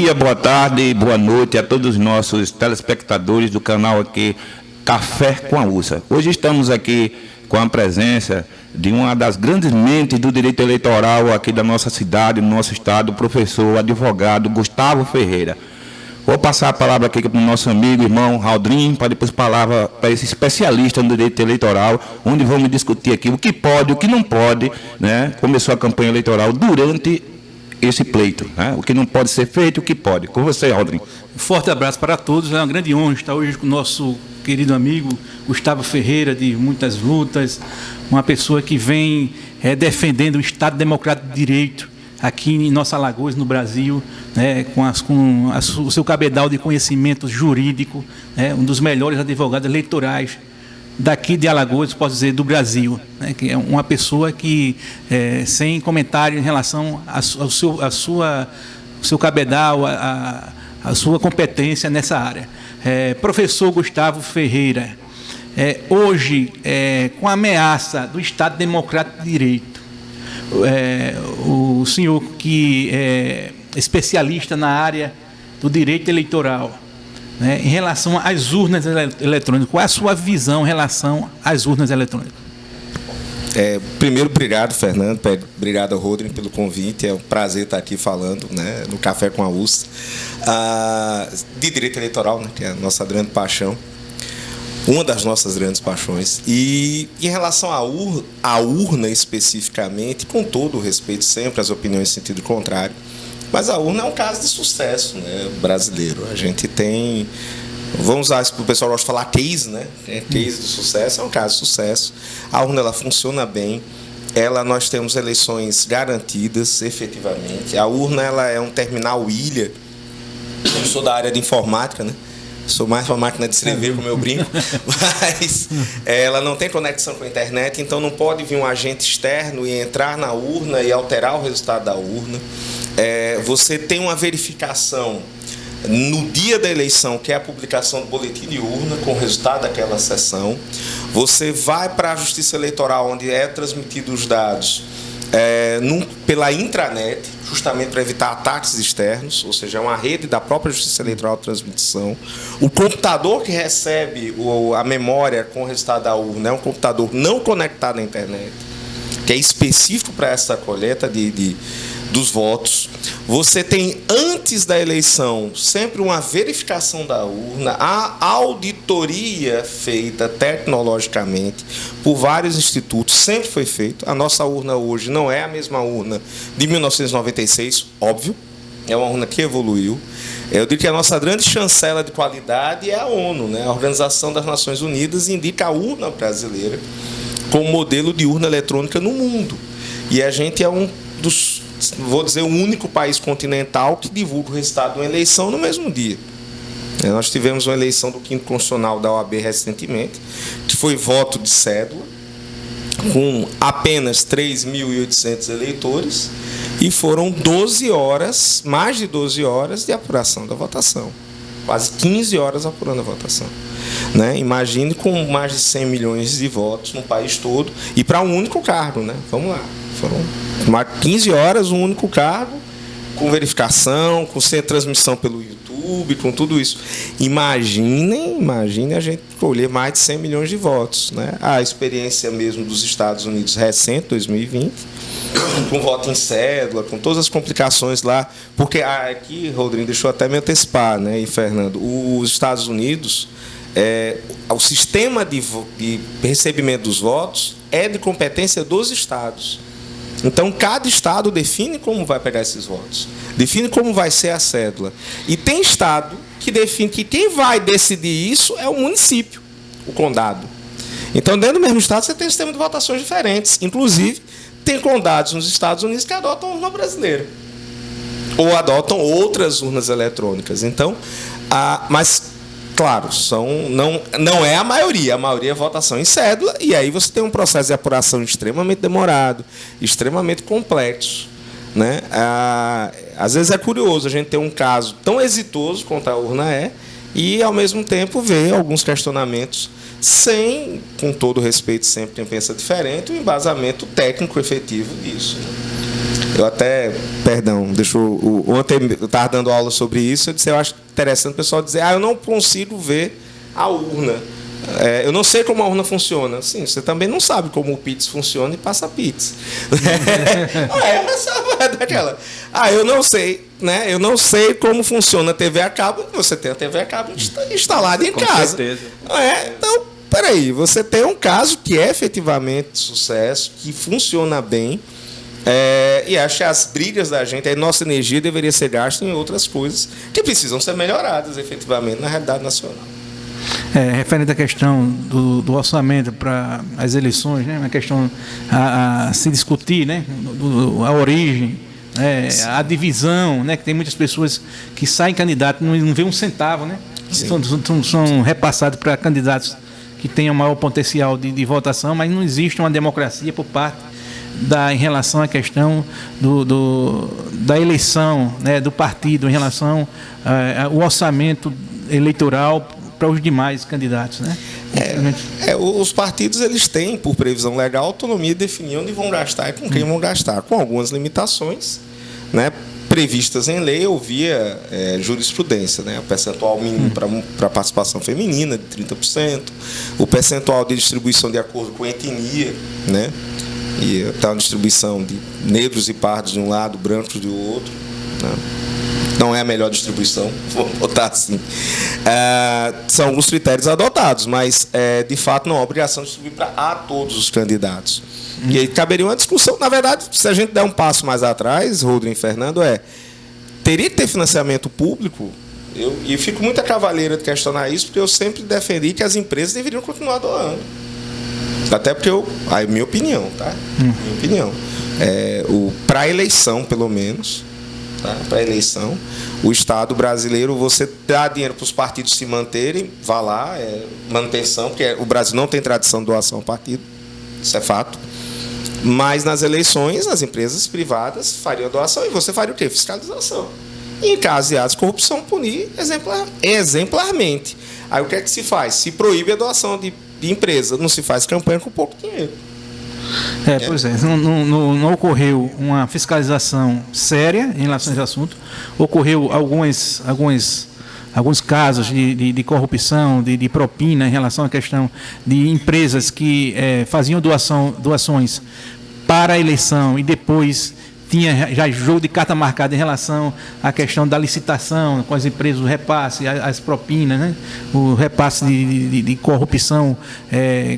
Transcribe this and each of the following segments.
dia, boa tarde e boa noite a todos os nossos telespectadores do canal aqui Café com a USA. Hoje estamos aqui com a presença de uma das grandes mentes do direito eleitoral aqui da nossa cidade, do nosso estado, o professor, advogado Gustavo Ferreira. Vou passar a palavra aqui para o nosso amigo, irmão Raudrim, para depois palavra para esse especialista no direito eleitoral, onde vamos discutir aqui o que pode, o que não pode, né? Começou a campanha eleitoral durante esse pleito, né? O que não pode ser feito, o que pode. Com você, Raudrim. Um forte abraço para todos. É uma grande honra estar hoje com o nosso querido amigo Gustavo Ferreira, de muitas lutas, uma pessoa que vem defendendo o Estado Democrático de Direito aqui em nossa Alagoas, no Brasil, né, o seu cabedal de conhecimento jurídico, né, um dos melhores advogados eleitorais daqui de Alagoas, posso dizer, do Brasil, né, que é uma pessoa que, sem comentário em relação ao seu cabedal, a sua competência nessa área. Professor Gustavo Ferreira, hoje, com a ameaça do Estado Democrático de Direito, o senhor que é especialista na área do direito eleitoral, né, em relação às urnas eletrônicas, qual é a sua visão em relação às urnas eletrônicas? Primeiro, obrigado, Fernando, obrigado, Rodrigo, pelo convite. É um prazer estar aqui falando, né, no Café com a USA, de direito eleitoral, né, que é a nossa grande paixão, uma das nossas grandes paixões. E em relação à urna especificamente, com todo o respeito sempre às opiniões em sentido contrário, mas a urna é um caso de sucesso, né, brasileiro. A gente tem, vamos usar isso para o pessoal gosta de falar case, né? Case de sucesso, é um caso de sucesso. A urna ela funciona bem. Nós temos eleições garantidas, efetivamente. A urna ela é um terminal ilha. Eu sou da área de informática, né? Sou mais uma máquina de escrever, como eu brinco, mas ela não tem conexão com a internet, então não pode vir um agente externo e entrar na urna e alterar o resultado da urna. Você tem uma verificação no dia da eleição, que é a publicação do boletim de urna com o resultado daquela sessão. Você vai para a Justiça Eleitoral, onde é transmitido os dados pela intranet, justamente para evitar ataques externos, ou seja, é uma rede da própria Justiça Eleitoral de transmissão. O computador que recebe a memória com o resultado da urna é um computador não conectado à internet, que é específico para essa coleta dos votos. Você tem, antes da eleição, sempre uma verificação da urna, a auditoria feita tecnologicamente por vários institutos, sempre foi feito. A nossa urna hoje não é a mesma urna de 1996, óbvio, é uma urna que evoluiu. Eu digo que a nossa grande chancela de qualidade é a ONU, né? A Organização das Nações Unidas indica a urna brasileira como modelo de urna eletrônica no mundo. E a gente é um dos, vou dizer, o único país continental que divulga o resultado de uma eleição no mesmo dia. Nós tivemos uma eleição do 5º Constitucional da OAB recentemente, que foi voto de cédula, com apenas 3.800 eleitores, e foram 12 horas, mais de 12 horas de apuração da votação. Quase 15 horas apurando a votação. Né? Imagine com mais de 100 milhões de votos no país todo, e para um único cargo, né? Vamos lá. Foram 15 horas, um único cargo, com verificação, com sem transmissão pelo YouTube, com tudo isso. Imagine a gente colher mais de 100 milhões de votos. Né? A experiência mesmo dos Estados Unidos recente, 2020, com voto em cédula, com todas as complicações lá. Porque aqui, Rodrigo, deixou até me antecipar, né, e Fernando, os Estados Unidos, o sistema de recebimento dos votos é de competência dos estados. Então, cada estado define como vai pegar esses votos, define como vai ser a cédula. E tem estado que define que quem vai decidir isso é o município, o condado. Então, dentro do mesmo estado, você tem um sistema de votações diferentes. Inclusive, tem condados nos Estados Unidos que adotam a urna brasileira, ou adotam outras urnas eletrônicas. Então, mas, claro, não é a maioria é votação em cédula, e aí você tem um processo de apuração extremamente demorado, extremamente complexo. Né? Às vezes é curioso a gente ter um caso tão exitoso quanto a urna e, ao mesmo tempo, ver alguns questionamentos sem, com todo respeito, sempre quem pensa diferente, o embasamento técnico efetivo disso. Né? Eu até, perdão, ontem eu estava dando aula sobre isso, eu acho interessante o pessoal dizer, eu não consigo ver a urna. Eu não sei como a urna funciona. Sim, você também não sabe como o PITS funciona e passa PITS. Essa é a verdade. Eu não sei, né? Eu não sei como funciona a TV a cabo. Você tem a TV a cabo instalada em casa. Com certeza. Então, peraí, você tem um caso que é efetivamente sucesso, que funciona bem. E acho que as brigas da gente, a nossa energia deveria ser gasta em outras coisas que precisam ser melhoradas efetivamente na realidade nacional. Referente à questão do orçamento para as eleições, né, uma questão a se discutir, né, a origem, a divisão, né, que tem muitas pessoas que saem candidatos e não vê um centavo, né, são repassados para candidatos que tenham maior potencial de votação, mas não existe uma democracia por parte em relação à questão da eleição, né, do partido, em relação ao orçamento eleitoral para os demais candidatos, né? Os partidos, eles têm, por previsão legal, autonomia de definir onde vão gastar e com quem vão gastar, com algumas limitações, né, previstas em lei ou via jurisprudência, né? O percentual mínimo para participação feminina de 30%, o percentual de distribuição de acordo com a etnia, né? E está uma distribuição de negros e pardos de um lado, brancos do outro, né? Não é a melhor distribuição, vou botar assim. São alguns critérios adotados, mas, de fato, não há obrigação de distribuir a todos os candidatos. E aí caberia uma discussão. Na verdade, se a gente der um passo mais atrás, Rodrigo e Fernando, teria que ter financiamento público. Eu fico muito a cavaleira de questionar isso, porque eu sempre defendi que as empresas deveriam continuar doando. Até porque minha opinião, tá? Minha opinião. Para a eleição, pelo menos, tá? Para a eleição, o Estado brasileiro, você dá dinheiro para os partidos se manterem, vá lá, manutenção, porque o Brasil não tem tradição de doação ao partido, isso é fato. Mas nas eleições, as empresas privadas fariam a doação e você faria o quê? Fiscalização. E em caso de atos de corrupção, punir exemplarmente. Aí o que é que se faz? Se proíbe a doação de empresa, não se faz campanha com pouco dinheiro. Pois é, não ocorreu uma fiscalização séria em relação a esse assunto. Ocorreu alguns casos de corrupção, de propina em relação à questão de empresas que faziam doações para a eleição e depois tinha já jogo de carta marcada em relação à questão da licitação com as empresas, o repasse, as propinas, né? O repasse de corrupção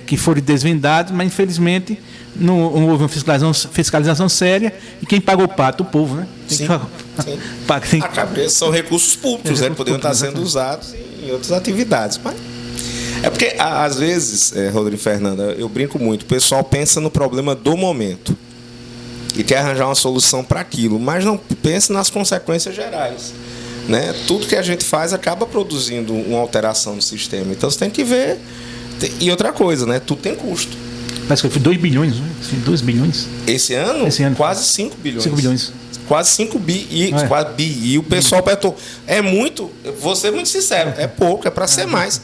que foram desvendados, mas infelizmente não houve uma fiscalização séria e quem pagou o pato? O povo, né? Sim. São recursos públicos, poderiam estar sendo usados em outras atividades. Mas porque, às vezes, Rodrigo e Fernanda, eu brinco muito, o pessoal pensa no problema do momento e quer arranjar uma solução para aquilo, mas não pensa nas consequências gerais, né? Tudo que a gente faz acaba produzindo uma alteração no sistema. Então, você tem que ver. E outra coisa, né? Tudo tem custo. Parece que foi 2 bilhões, né? 2 bilhões. Esse ano? Quase 5 bilhões. 5 bilhões. Quase 5 bi. Quase bi. E o pessoal perguntou, muito, vou ser muito sincero, é pouco, é para ser mais.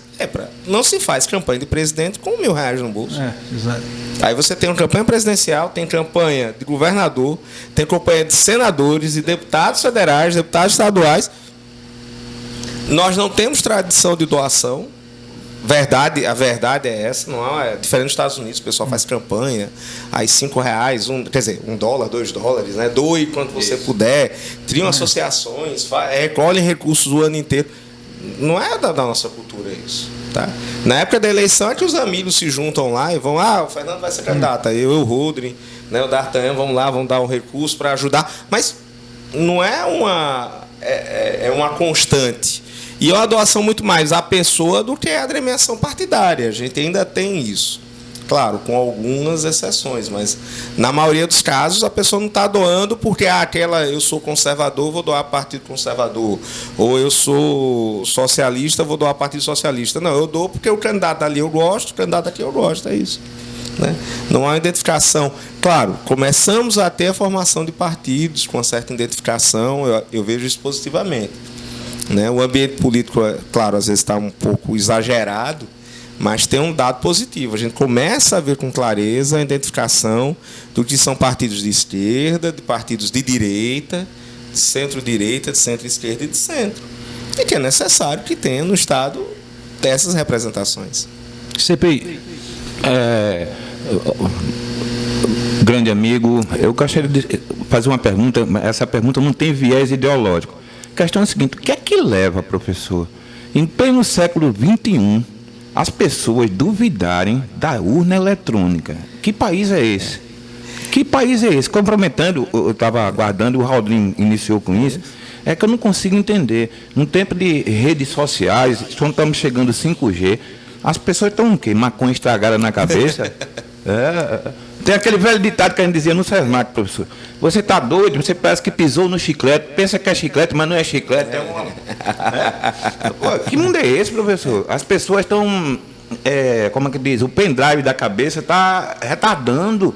Não se faz campanha de presidente com R$1.000 no bolso. Exato. Aí você tem uma campanha presidencial, tem campanha de governador, tem campanha de senadores e deputados federais, deputados estaduais. Nós não temos tradição de doação. A verdade é essa, não é diferente dos Estados Unidos, o pessoal faz campanha, aí R$5, quer dizer, $1, $2, né? Doe quanto você puder, criam associações, recolhem recursos o ano inteiro. Não é da nossa cultura isso, tá? Na época da eleição é que os amigos se juntam lá e vão, o Fernando vai ser candidato, o Rodrigo, né, o D'Artagnan, vamos lá, vão dar um recurso para ajudar, mas não é uma constante. E é uma doação muito mais à pessoa do que a agremiação partidária. A gente ainda tem isso. Claro, com algumas exceções, mas na maioria dos casos a pessoa não está doando porque eu sou conservador, vou doar partido conservador. Ou eu sou socialista, vou doar partido socialista. Não, eu dou porque o candidato ali eu gosto, o candidato aqui eu gosto, é isso. Né? Não há uma identificação. Claro, começamos a ter a formação de partidos com uma certa identificação, eu vejo isso positivamente. Né? O ambiente político, claro, às vezes está um pouco exagerado, Mas tem um dado positivo. A gente começa a ver com clareza a identificação do que são partidos de esquerda, de partidos de direita, de centro-direita, de centro-esquerda e de centro. E que é necessário que tenha no Estado dessas representações. CPI. Grande amigo, eu gostaria de fazer uma pergunta. Essa pergunta não tem viés ideológico. A questão é a seguinte: o que é que leva, professor, em pleno século XXI, as pessoas duvidarem da urna eletrônica? Que país é esse? Que país é esse? Comprometendo, eu estava aguardando, o Raudrinho iniciou com isso, é que eu não consigo entender. No tempo de redes sociais, quando estamos chegando 5G, as pessoas estão o quê? Maconha estragada na cabeça? Tem aquele velho ditado que a gente dizia no Sesmac, professor. Você está doido, você parece que pisou no chiclete, pensa que é chiclete, mas não é chiclete. Pô, que mundo é esse, professor? As pessoas estão, como é que diz, o pendrive da cabeça está retardando.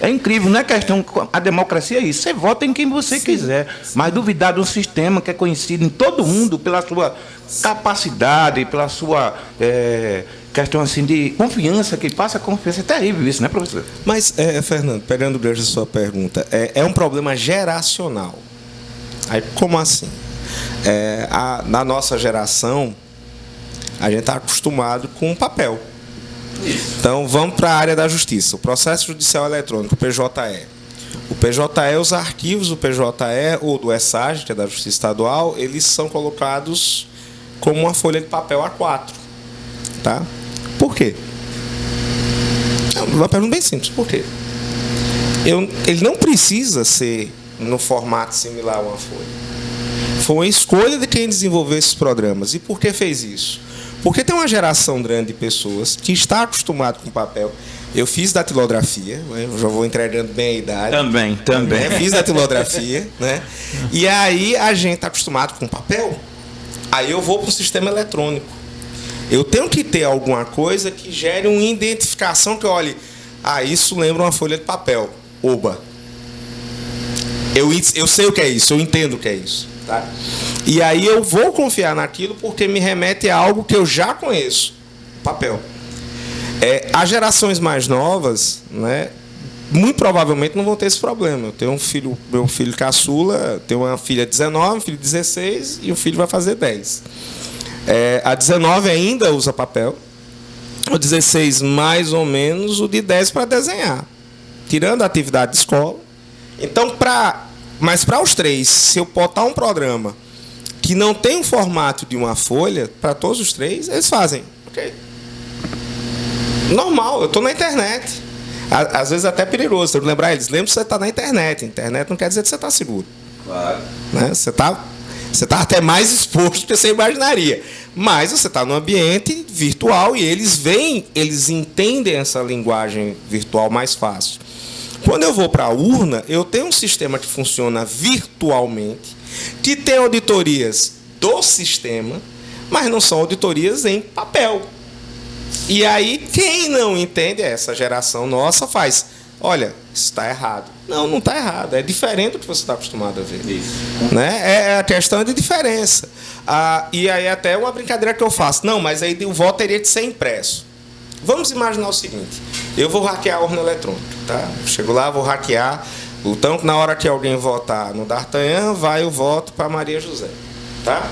É incrível, não é questão. A democracia é isso. Você vota em quem você quiser. Mas duvidar de um sistema que é conhecido em todo mundo pela sua capacidade, pela sua questão assim de confiança, que passa confiança. É terrível isso, né, professor? Mas, Fernando, pegando o gancho da sua pergunta, é um problema geracional. Aí, como assim? Na nossa geração, a gente está acostumado com o papel. Então, vamos para a área da justiça. O processo judicial eletrônico, o PJE. O PJE, os arquivos do PJE ou do ESAG, que é da Justiça Estadual, eles são colocados como uma folha de papel A4. Tá? Por quê? Uma pergunta bem simples. Por quê? Ele não precisa ser no formato similar a uma folha. Foi uma escolha de quem desenvolveu esses programas. E por que fez isso? Porque tem uma geração grande de pessoas que está acostumado com papel. Eu fiz datilografia, né? Já vou entregando bem a idade. Também. Fiz datilografia, né? E aí a gente está acostumado com papel. Aí eu vou para o sistema eletrônico. Eu tenho que ter alguma coisa que gere uma identificação que olhe, isso lembra uma folha de papel. Oba. Eu sei o que é isso, eu entendo o que é isso. Tá? E aí eu vou confiar naquilo porque me remete a algo que eu já conheço. Papel. As gerações mais novas, né, muito provavelmente não vão ter esse problema. Eu tenho meu filho caçula, tenho uma filha de 19, um filho de 16 e o filho vai fazer 10. A 19 ainda usa papel, o 16 mais ou menos, o de 10 para desenhar, tirando a atividade de escola. Então, mas para os três, se eu botar um programa que não tem o formato de uma folha, para todos os três, eles fazem. Ok. Normal, eu estou na internet. Às vezes até perigoso. Tenho que lembrar eles. Lembra que você está na internet. Internet não quer dizer que você está seguro. Claro. Né? Você está até mais exposto do que você imaginaria. Mas você está num ambiente virtual e eles entendem essa linguagem virtual mais fácil. Quando eu vou para a urna, eu tenho um sistema que funciona virtualmente, que tem auditorias do sistema, mas não são auditorias em papel. E aí, quem não entende, essa geração nossa faz, olha, isso está errado. Não está errado, é diferente do que você está acostumado a ver. Isso. Né? É a questão de diferença. E aí até uma brincadeira que eu faço, não, mas aí o voto teria de ser impresso. Vamos imaginar o seguinte, eu vou hackear a urna eletrônica, tá? Chego lá, vou hackear, então na hora que alguém votar no D'Artagnan, vai o voto para Maria José, tá?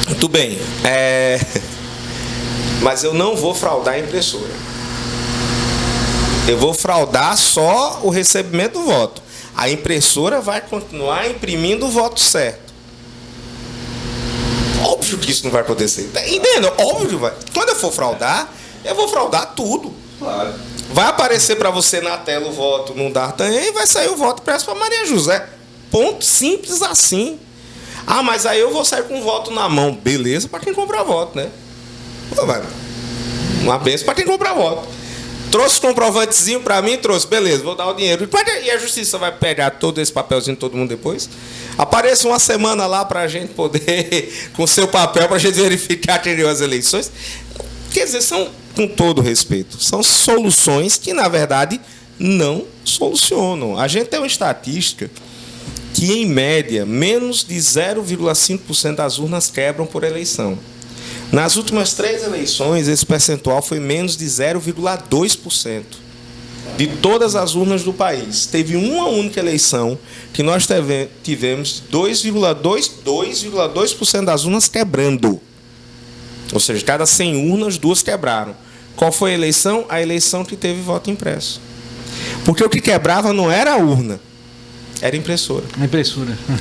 Muito bem, mas eu não vou fraudar a impressora. Eu vou fraudar só o recebimento do voto. A impressora vai continuar imprimindo o voto certo. Óbvio que isso não vai acontecer. Entendeu? Óbvio que vai. Quando eu for fraudar, eu vou fraudar tudo. Claro. Vai aparecer para você na tela o voto no D'Artagnan e vai sair o voto impresso para Maria José. Ponto, simples assim. Mas aí eu vou sair com o voto na mão. Beleza para quem comprar voto, né? Uma benção para quem comprar voto. Trouxe comprovantezinho para mim, trouxe. Beleza, vou dar o dinheiro. E a justiça vai pegar todo esse papelzinho de todo mundo depois? Apareça uma semana lá para a gente poder, com o seu papel, para a gente verificar quem ganhou as eleições. Quer dizer, são, com todo respeito, são soluções que, na verdade, não solucionam. A gente tem uma estatística que, em média, menos de 0,5% das urnas quebram por eleição. Nas últimas 3 eleições, esse percentual foi menos de 0,2%. De todas as urnas do país. Teve uma única eleição que nós tivemos 2,2% das urnas quebrando. Ou seja, cada 100 urnas, 2 quebraram. Qual foi a eleição? A eleição que teve voto impresso. Porque o que quebrava não era a urna, era a impressora.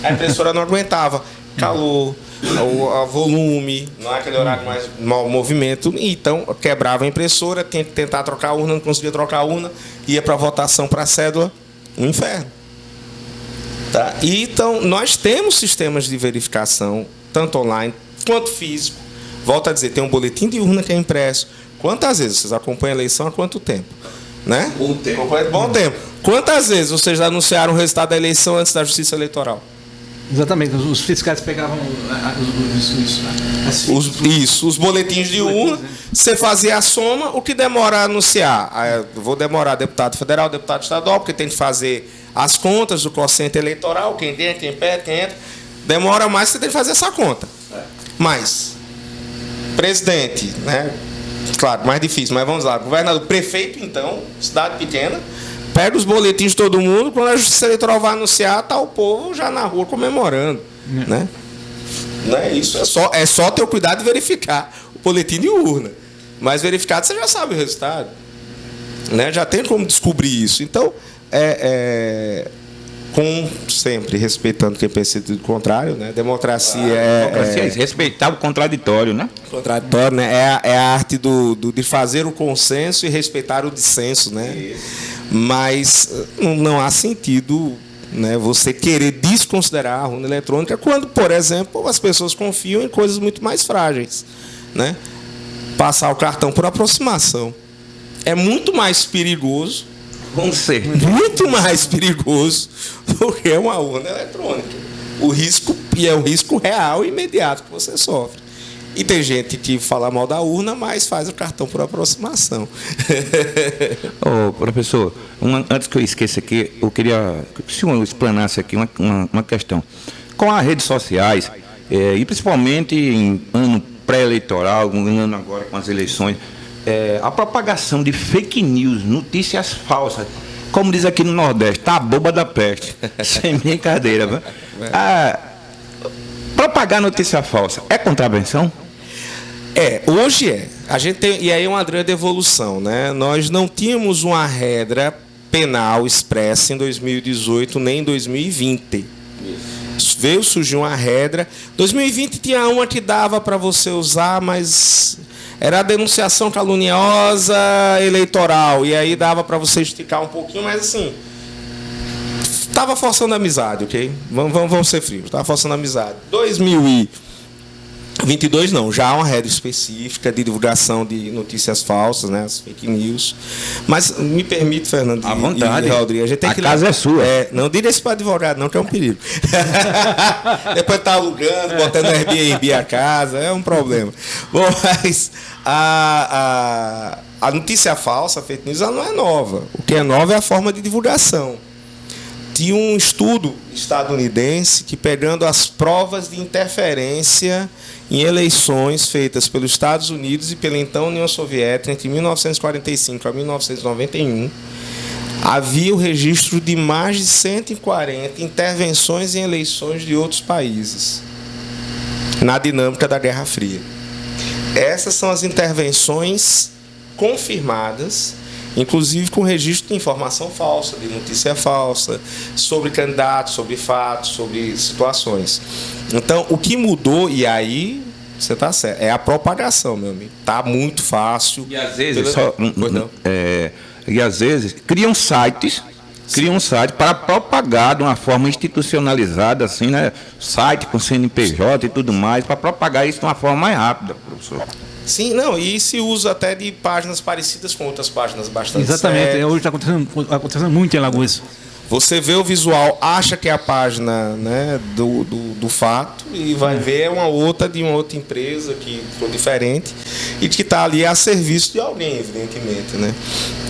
A impressora não aguentava calor, o volume, não é aquele horário mais mau movimento. Então, quebrava a impressora, tinha que tentar trocar a urna, não conseguia trocar a urna, ia para a votação para a cédula, um inferno. Tá? E, então, nós temos sistemas de verificação, tanto online quanto físico. Volto a dizer, tem um boletim de urna que é impresso. Quantas vezes vocês acompanham a eleição há quanto tempo? Né? Bom tempo. Quantas vezes vocês anunciaram o resultado da eleição antes da Justiça Eleitoral? Exatamente, os fiscais pegavam os boletins de urna, você fazia a soma, o que demora a anunciar? Vou demorar deputado federal, deputado estadual, porque tem que fazer as contas do quociente eleitoral, quem tem, quem pede, quem entra. Demora mais, você tem que fazer essa conta. Mas, presidente, né? Claro, mais difícil, mas vamos lá. Governador, prefeito, então, cidade pequena, pega os boletins de todo mundo, quando a Justiça Eleitoral vai anunciar, está o povo já na rua comemorando. Né? Não é isso, é só ter o cuidado de verificar o boletim de urna. Mas verificado, você já sabe o resultado. Né? Já tem como descobrir isso. Então, com sempre respeitando quem pensa do contrário, né? Democracia é respeitar o contraditório, né? Contraditório, né? É a arte de fazer o consenso e respeitar o dissenso, né? Isso. Mas não há sentido, né, você querer desconsiderar a urna eletrônica quando, por exemplo, as pessoas confiam em coisas muito mais frágeis, né? Passar o cartão por aproximação é muito mais perigoso, muito mais perigoso do que uma urna eletrônica. O risco, e é um risco real e imediato que você sofre. E tem gente que fala mal da urna, mas faz o cartão por aproximação. Professor, antes que eu esqueça aqui, eu queria que o senhor explanasse aqui uma questão. Com as redes sociais, e principalmente em ano pré-eleitoral, um ano agora com as eleições, a propagação de fake news, notícias falsas, como diz aqui no Nordeste, tá a boba da peste, sem brincadeira. Viu? Propagar notícia falsa é contravenção? Hoje é. A gente tem, e aí é uma grande evolução, né? Nós não tínhamos uma regra penal expressa em 2018 nem em 2020. Veio surgir uma regra. 2020 tinha uma que dava para você usar, mas era a denunciação caluniosa eleitoral, e aí dava para você esticar um pouquinho, mas assim, estava forçando a amizade, ok? Vamos ser frios, estava forçando a amizade. 2022 não, já há uma regra específica de divulgação de notícias falsas, né, as fake news. Mas me permite, Fernando, à vontade, e Rodrigo, a gente tem a casa é sua. Não diga isso para advogado, não, que é um perigo. Depois tá alugando, botando Airbnb a casa, é um problema. Bom, mas a notícia falsa, a fake news, ela não é nova. O que é novo é a forma de divulgação. Tinha um estudo estadunidense que, pegando as provas de interferência em eleições feitas pelos Estados Unidos e pela então União Soviética entre 1945 a 1991, havia o registro de mais de 140 intervenções em eleições de outros países na dinâmica da Guerra Fria. Essas são as intervenções confirmadas, inclusive com registro de informação falsa, de notícia falsa, sobre candidatos, sobre fatos, sobre situações. Então, o que mudou, e aí você está certo, é a propagação, meu amigo. Está muito fácil. E às vezes, criam sites para propagar de uma forma institucionalizada, assim, né? Site com CNPJ e tudo mais, para propagar isso de uma forma mais rápida, professor. Sim, não, e se usa até de páginas parecidas com outras páginas bastante Exatamente, sérias. hoje está acontecendo muito em Alagoas. Você vê o visual, acha que é a página, né, do fato, e vai ver uma outra de uma outra empresa que ficou diferente. e que está ali a serviço de alguém, evidentemente, né?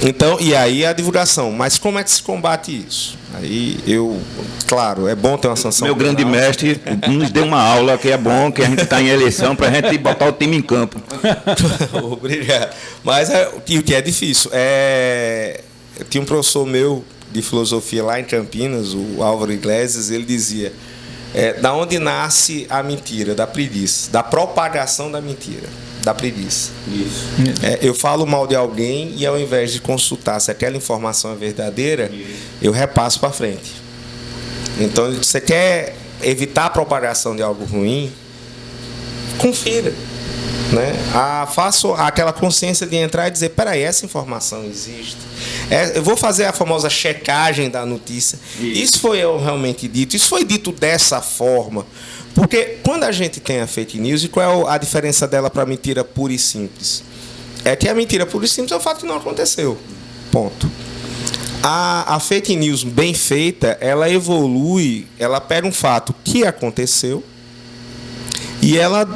Então, e aí a divulgação. Mas como é que se combate isso? Aí claro, é bom ter uma sanção. Meu grande mestre nos deu uma aula que é bom, que a gente está em eleição para a gente botar o time em campo. Obrigado. Mas o que é difícil tinha um professor meu de filosofia lá em Campinas, o Álvaro Iglesias, ele dizia: da onde nasce a mentira? Da preguiça, da propagação da mentira, da preguiça. Isso. Eu falo mal de alguém e, ao invés de consultar se aquela informação é verdadeira, eu repasso para frente. Então, você quer evitar a propagação de algo ruim, confira, né? Faço aquela consciência de entrar e dizer: peraí, essa informação existe. Eu vou fazer a famosa checagem da notícia. Isso foi realmente dito? Isso foi dito dessa forma? Porque quando a gente tem a fake news, e qual é a diferença dela para a mentira pura e simples? É que a mentira pura e simples é o fato que não aconteceu. Ponto. A fake news bem feita, ela evolui, ela pega um fato que aconteceu e ela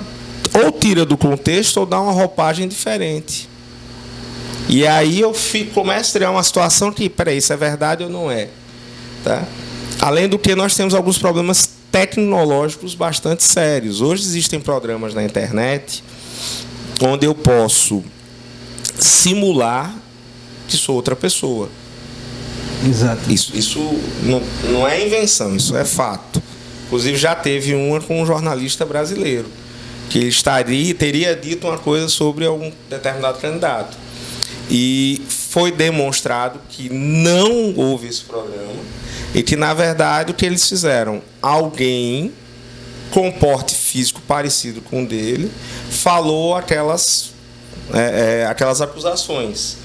ou tira do contexto ou dá uma roupagem diferente. E aí eu começo a criar uma situação que, peraí, isso é verdade ou não é? Tá? Além do que, nós temos alguns problemas tecnológicos bastante sérios. Hoje existem programas na internet onde eu posso simular que sou outra pessoa. Exato. Isso não é invenção, isso é fato. Inclusive já teve uma com um jornalista brasileiro que ele teria dito uma coisa sobre algum determinado candidato. E foi demonstrado que não houve esse programa e que, na verdade, o que eles fizeram? Alguém com porte físico parecido com o dele falou aquelas acusações.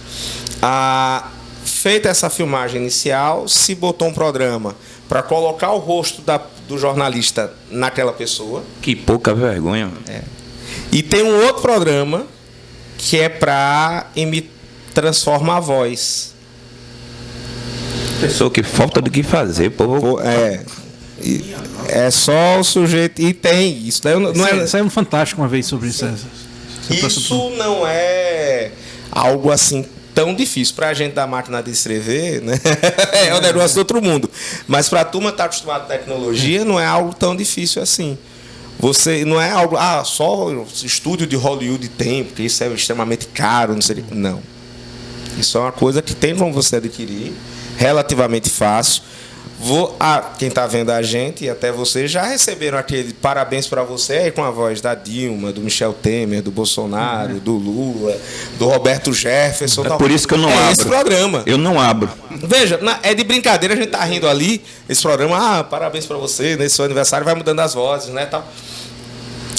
Feita essa filmagem inicial, se botou um programa para colocar o rosto do jornalista naquela pessoa. Que pouca vergonha. E tem um outro programa que é para transformar a voz. Pessoa que falta do que fazer, povo. É só o sujeito. E tem isso. Isso é um fantástico uma vez sobre isso. Isso não é algo assim tão difícil. Para a gente da máquina de escrever, né? É um negócio do outro mundo. Mas para a turma que está acostumada à tecnologia, não é algo tão difícil assim. Você não é algo, só estúdio de Hollywood tem, porque isso é extremamente caro, não sei. Não. Isso é uma coisa que tem como você adquirir, relativamente fácil. Quem está vendo a gente e até vocês já receberam aquele parabéns para você aí com a voz da Dilma, do Michel Temer, do Bolsonaro, do Lula, do Roberto Jefferson. Por isso que eu não abro. Esse programa. Eu não abro. Veja, é de brincadeira, a gente está rindo ali, esse programa, parabéns para você, nesse seu aniversário, vai mudando as vozes, né, tal.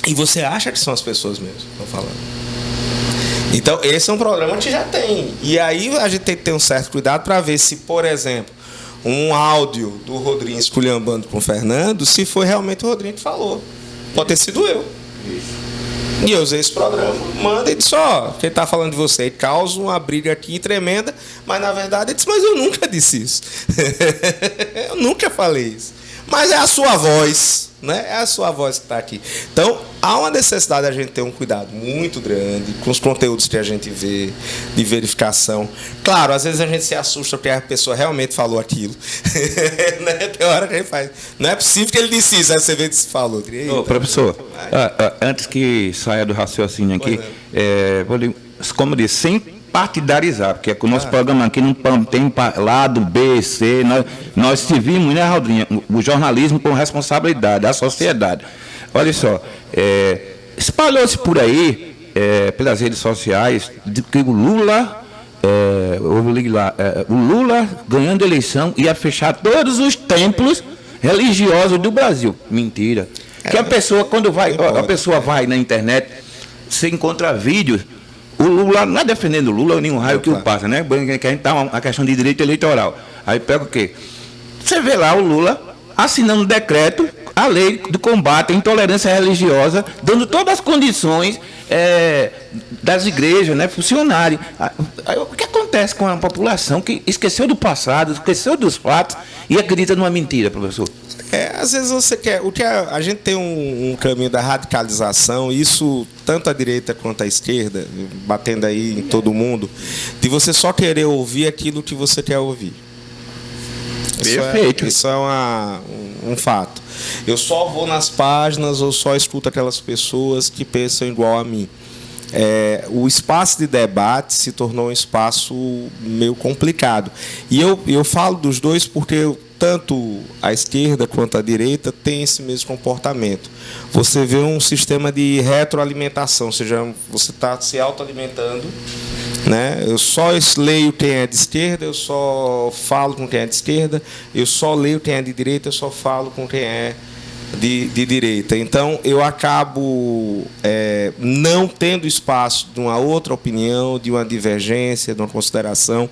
E você acha que são as pessoas mesmo que estão falando. Então, esse é um programa que já tem. E aí a gente tem que ter um certo cuidado para ver se, por exemplo, um áudio do Rodrigues esculhambando com o Fernando, se foi realmente o Rodrigues que falou. Pode ter sido eu. E eu usei esse programa, manda e disse, quem está falando de você, causa uma briga aqui tremenda, mas na verdade ele disse, mas eu nunca disse isso. Eu nunca falei isso. Mas é a sua voz, né? É a sua voz que está aqui. Então, há uma necessidade de a gente ter um cuidado muito grande com os conteúdos que a gente vê, de verificação. Claro, às vezes a gente se assusta porque a pessoa realmente falou aquilo. Né? Tem hora que a gente faz. Não é possível que ele disse isso, aí você vê que se falou. Professor, antes que saia do raciocínio aqui, como disse, sem partidarizar, porque o nosso programa aqui não tem lado B, C, nós servimos, né, Rodrinha, o jornalismo com responsabilidade, a sociedade. Olha só, espalhou-se por aí, pelas redes sociais, de que o Lula ganhando eleição ia fechar todos os templos religiosos do Brasil. Mentira. Que a pessoa, quando vai na internet, você encontra vídeos. O Lula, não é defendendo o Lula, nem um raio que o passa, né? Que a gente tá uma questão de direito eleitoral. Aí pega o quê? Você vê lá o Lula assinando um decreto, a lei do combate à intolerância religiosa, dando todas as condições das igrejas, né, funcionarem. O que acontece com a população que esqueceu do passado, esqueceu dos fatos e acredita numa mentira, professor? Às vezes você quer. A gente tem um caminho da radicalização, isso tanto a direita quanto a esquerda, batendo aí em todo mundo, de você só querer ouvir aquilo que você quer ouvir. Perfeito. Isso é um fato. Eu só vou nas páginas ou só escuto aquelas pessoas que pensam igual a mim. O espaço de debate se tornou um espaço meio complicado. E eu falo dos dois porque tanto a esquerda quanto a direita tem esse mesmo comportamento. Você vê um sistema de retroalimentação, ou seja, você está se autoalimentando, né? Eu só leio quem é de esquerda, eu só falo com quem é de esquerda, eu só leio quem é de direita, eu só falo com quem é de direita. Então, eu acabo não tendo espaço de uma outra opinião, de uma divergência, de uma consideração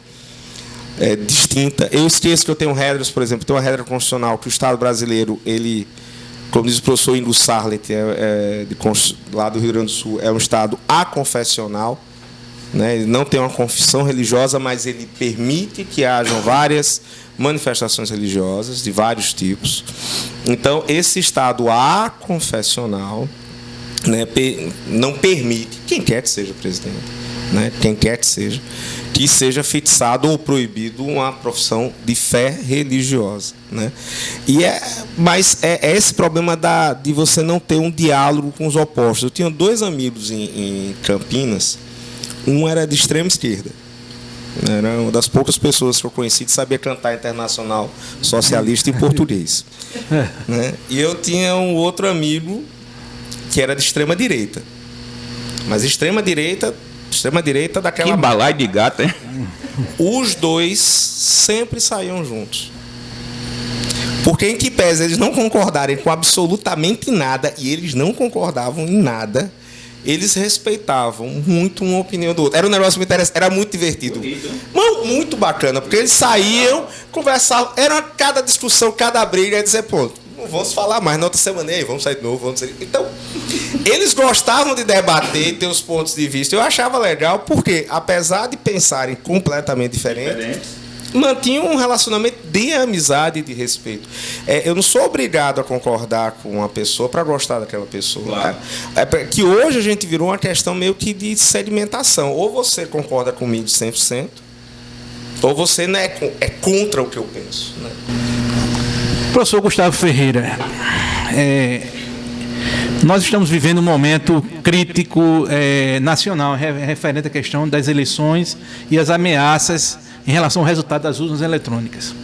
distinta. Eu esqueço que eu tenho regras, por exemplo, tem uma regra constitucional que o Estado brasileiro, ele, como diz o professor Ingo Sarlet, lá do Rio Grande do Sul, é um Estado aconfessional, né? Ele não tem uma confissão religiosa, mas ele permite que hajam várias manifestações religiosas de vários tipos. Então, esse Estado aconfessional, né, não permite, quem quer que seja presidente, né, quem quer que seja fixado ou proibido uma profissão de fé religiosa, né? Mas é esse problema de você não ter um diálogo com os opostos. Eu tinha 2 amigos em Campinas, um era de extrema esquerda, era uma das poucas pessoas que eu conheci que sabia cantar Internacional Socialista em português, né? E eu tinha um outro amigo que era de extrema direita, mas extrema direita daquela... Que balaio de gato, hein? Os dois sempre saíam juntos. Porque, em que pese eles não concordarem com absolutamente nada, e eles não concordavam em nada, eles respeitavam muito uma opinião do outro. Era um negócio muito interessante, era muito divertido. Muito bacana, porque eles saíam, conversavam, era cada discussão, cada briga, e dizer, pô, não vamos falar mais na outra semana, aí vamos sair de novo, vamos sair. Então, eles gostavam de debater e ter os pontos de vista. Eu achava legal porque, apesar de pensarem completamente diferentes, mantinham um relacionamento de amizade e de respeito. Eu não sou obrigado a concordar com uma pessoa para gostar daquela pessoa. Claro. Que hoje a gente virou uma questão meio que de sedimentação. Ou você concorda comigo 100%, ou você não é contra o que eu penso, né? Professor Gustavo Ferreira, nós estamos vivendo um momento crítico nacional referente à questão das eleições e as ameaças em relação ao resultado das urnas eletrônicas.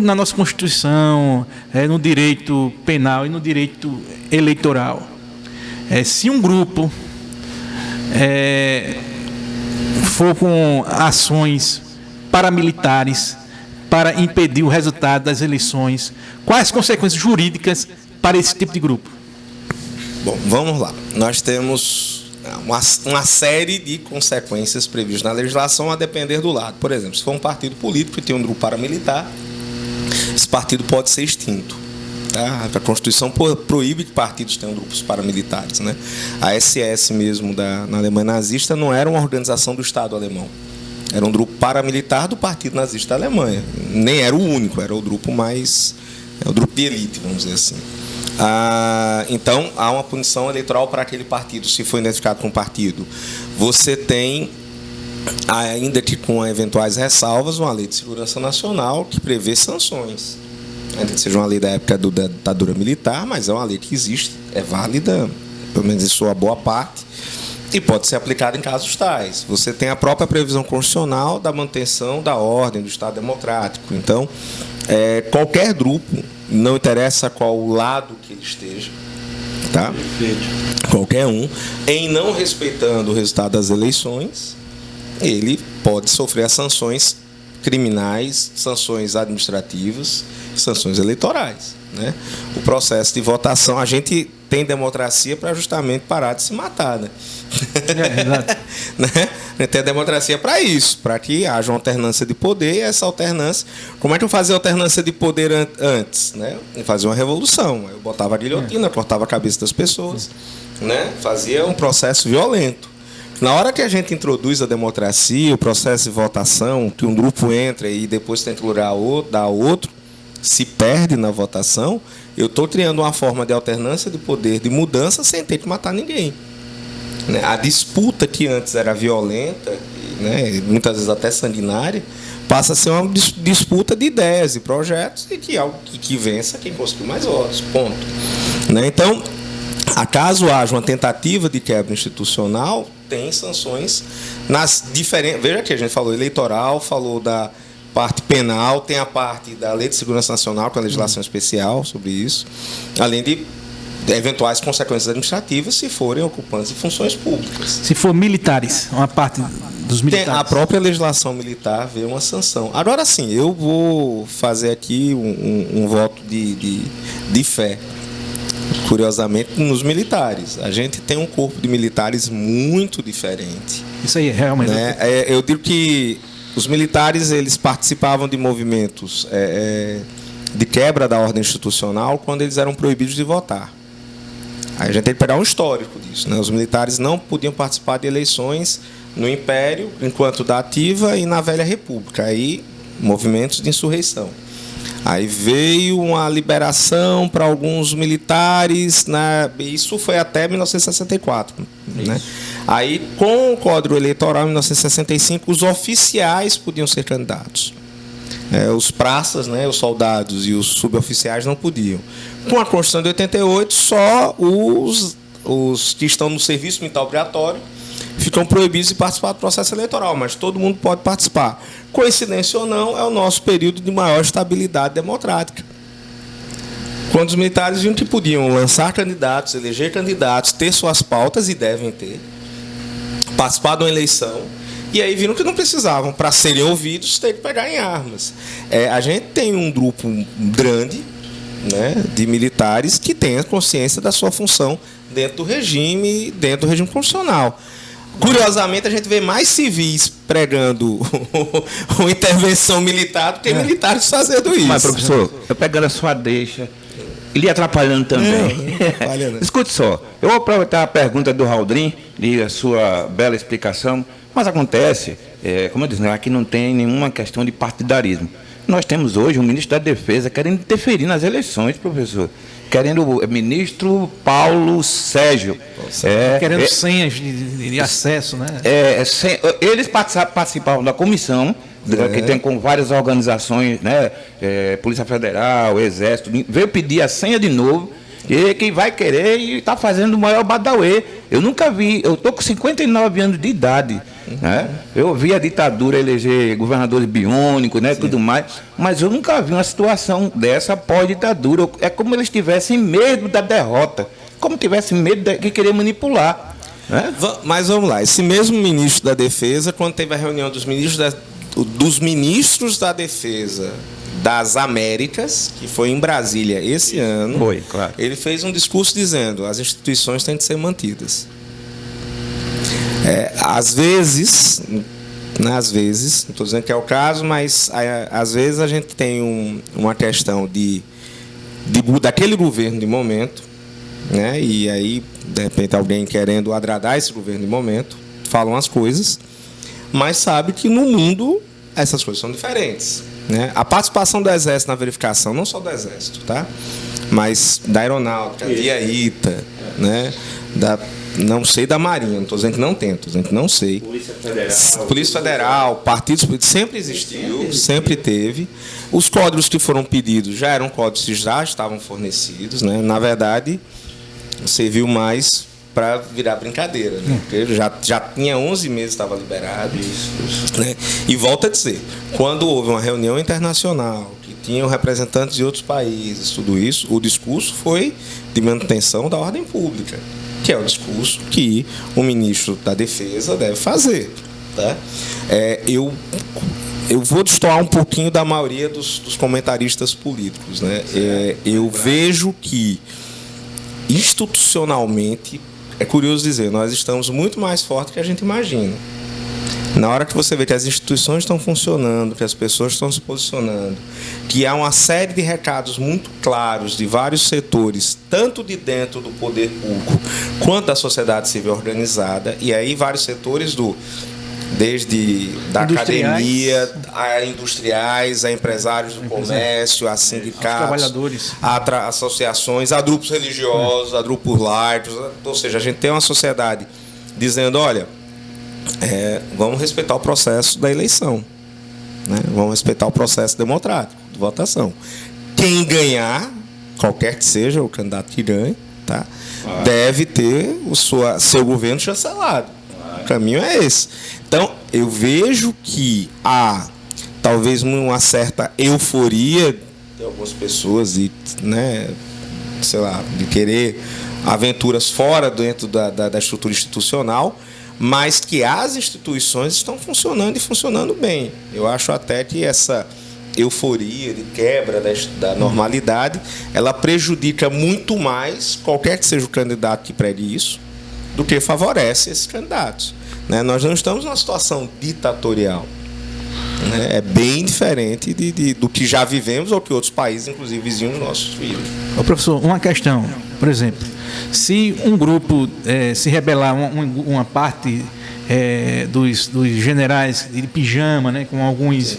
Na nossa Constituição, no direito penal e no direito eleitoral, se um grupo for com ações paramilitares para impedir o resultado das eleições, quais as consequências jurídicas para esse tipo de grupo? Bom, vamos lá. Nós temos uma série de consequências previstas na legislação a depender do lado. Por exemplo, se for um partido político e tem um grupo paramilitar, esse partido pode ser extinto. Tá? A Constituição proíbe que partidos tenham grupos paramilitares, né? A SS mesmo, na Alemanha nazista, não era uma organização do Estado alemão. Era um grupo paramilitar do Partido Nazista da Alemanha. Nem era o único, era o grupo o grupo de elite, vamos dizer assim. Então, há uma punição eleitoral para aquele partido, se for identificado com um partido. Você tem, ainda que com eventuais ressalvas, uma lei de segurança nacional que prevê sanções. Ainda que seja uma lei da época da ditadura militar, mas é uma lei que existe, é válida, pelo menos em sua boa parte, e pode ser aplicada em casos tais. Você tem a própria previsão constitucional da manutenção da ordem do Estado democrático. Então, qualquer grupo, não interessa qual lado que ele esteja, tá? Qualquer um, em não respeitando o resultado das eleições, ele pode sofrer as sanções criminais, sanções administrativas, sanções eleitorais, né? O processo de votação, a gente tem democracia para justamente parar de se matar, né? Exato. Né? A gente tem democracia para isso, para que haja uma alternância de poder, e essa alternância... Como é que eu fazia alternância de poder antes? Né? Eu fazia uma revolução, eu botava a guilhotina, cortava a cabeça das pessoas, né? Fazia um processo violento. Na hora que a gente introduz a democracia, o processo de votação, que um grupo entra e depois tem que lugar dar outro, se perde na votação, eu estou criando uma forma de alternância de poder, de mudança, sem ter que matar ninguém. Né? A disputa que antes era violenta, né, muitas vezes até sanguinária, passa a ser uma disputa de ideias e projetos e que vença quem conseguiu mais votos. Ponto. Né? Então, acaso haja uma tentativa de quebra institucional, tem sanções nas diferentes... Veja que a gente falou eleitoral, falou da parte penal, tem a parte da Lei de Segurança Nacional, com a legislação especial sobre isso, além de eventuais consequências administrativas se forem ocupantes de funções públicas. Se for militares, uma parte dos militares. Tem a própria legislação militar vê uma sanção. Agora sim, eu vou fazer aqui um voto de fé, curiosamente, nos militares. A gente tem um corpo de militares muito diferente. Isso aí, realmente. Né? Eu digo que os militares eles participavam de movimentos de quebra da ordem institucional quando eles eram proibidos de votar. Aí a gente tem que pegar um histórico disso. Né? Os militares não podiam participar de eleições no Império, enquanto da Ativa, e na Velha República. Aí, movimentos de insurreição. Aí veio uma liberação para alguns militares, né? Isso foi até 1964. Né? Aí, com o Código Eleitoral, em 1965, os oficiais podiam ser candidatos. Os praças, né, os soldados e os suboficiais não podiam. Com a Constituição de 88, só os que estão no serviço militar obrigatório ficam proibidos de participar do processo eleitoral, mas todo mundo pode participar. Coincidência ou não, é o nosso período de maior estabilidade democrática. Quando os militares viram que podiam lançar candidatos, eleger candidatos, ter suas pautas, e devem ter, participar de uma eleição, e aí viram que não precisavam, para serem ouvidos, ter que pegar em armas. A gente tem um grupo grande, né, de militares que tem a consciência da sua função dentro do regime constitucional. Curiosamente, a gente vê mais civis pregando uma intervenção militar do que militares fazendo isso. Mas, professor, eu pegando a sua deixa, lhe atrapalhando também. Escute só, eu vou aproveitar a pergunta do Raldrim e a sua bela explicação, mas acontece, como eu disse, aqui não tem nenhuma questão de partidarismo. Nós temos hoje um ministro da Defesa querendo interferir nas eleições, professor. Querendo o ministro Paulo Sérgio. Querendo senhas de acesso, né? Eles participavam da comissão, que tem com várias organizações, né? Polícia Federal, Exército, veio pedir a senha de novo, e quem vai querer e está fazendo o maior badauê. Eu nunca vi, eu estou com 59 anos de idade. Né? Eu vi a ditadura eleger governadores biônicos, né, tudo mais, mas eu nunca vi uma situação dessa pós-ditadura. É como eles tivessem medo da derrota, como tivessem medo de querer manipular. Né? Mas vamos lá, esse mesmo ministro da Defesa, quando teve a reunião dos ministros da Defesa das Américas, que foi em Brasília esse ano, claro. Ele fez um discurso dizendo: as instituições têm de ser mantidas. Às vezes, não estou dizendo que é o caso, mas às vezes a gente tem uma questão daquele governo de momento, né? E aí, de repente, alguém querendo agradar esse governo de momento, falam as coisas, mas sabe que no mundo essas coisas são diferentes. Né? A participação do Exército na verificação, não só do Exército, tá? Mas da Aeronáutica, via ITA, né? Não sei da Marinha, não estou dizendo que não tem, estou dizendo que não sei. Polícia Federal, partidos políticos, sempre existiu, sempre teve. Os códigos que foram pedidos já eram códigos que já estavam fornecidos, né? Na verdade, serviu mais para virar brincadeira, né? Porque já tinha 11 meses, estava liberado. Né? E volta a dizer, quando houve uma reunião internacional, que tinham representantes de outros países, tudo isso, o discurso foi de manutenção da ordem pública, que é o discurso que o ministro da Defesa deve fazer. Tá? Eu vou destoar um pouquinho da maioria dos comentaristas políticos. Né? Eu vejo que, institucionalmente, é curioso dizer, nós estamos muito mais fortes do que a gente imagina. Na hora que você vê que as instituições estão funcionando, que as pessoas estão se posicionando, que há uma série de recados muito claros de vários setores, tanto de dentro do poder público quanto da sociedade civil organizada, e aí vários setores desde da Industriais. academia, a industriais, a empresários do comércio, a sindicatos, trabalhadores, a associações, a grupos religiosos, a grupos laicos. Ou seja, a gente tem uma sociedade dizendo, olha, vamos respeitar o processo da eleição, né? Vamos respeitar o processo democrático de votação. Quem ganhar, qualquer que seja o candidato que ganhe, tá? Deve ter seu governo chancelado. O caminho é esse. Então, eu vejo que há talvez uma certa euforia de algumas pessoas e, né, sei lá, de querer aventuras fora dentro da estrutura institucional, mas que as instituições estão funcionando e funcionando bem. Eu acho até que essa euforia de quebra da normalidade, ela prejudica muito mais, qualquer que seja o candidato que pregue isso, do que favorece esses candidatos, né? Nós não estamos numa situação ditatorial, né? É bem diferente do que já vivemos ou que outros países, inclusive vizinhos nossos, vivem. Ô, professor, uma questão, por exemplo, se um grupo se rebelar, uma parte dos generais de pijama, né, com alguns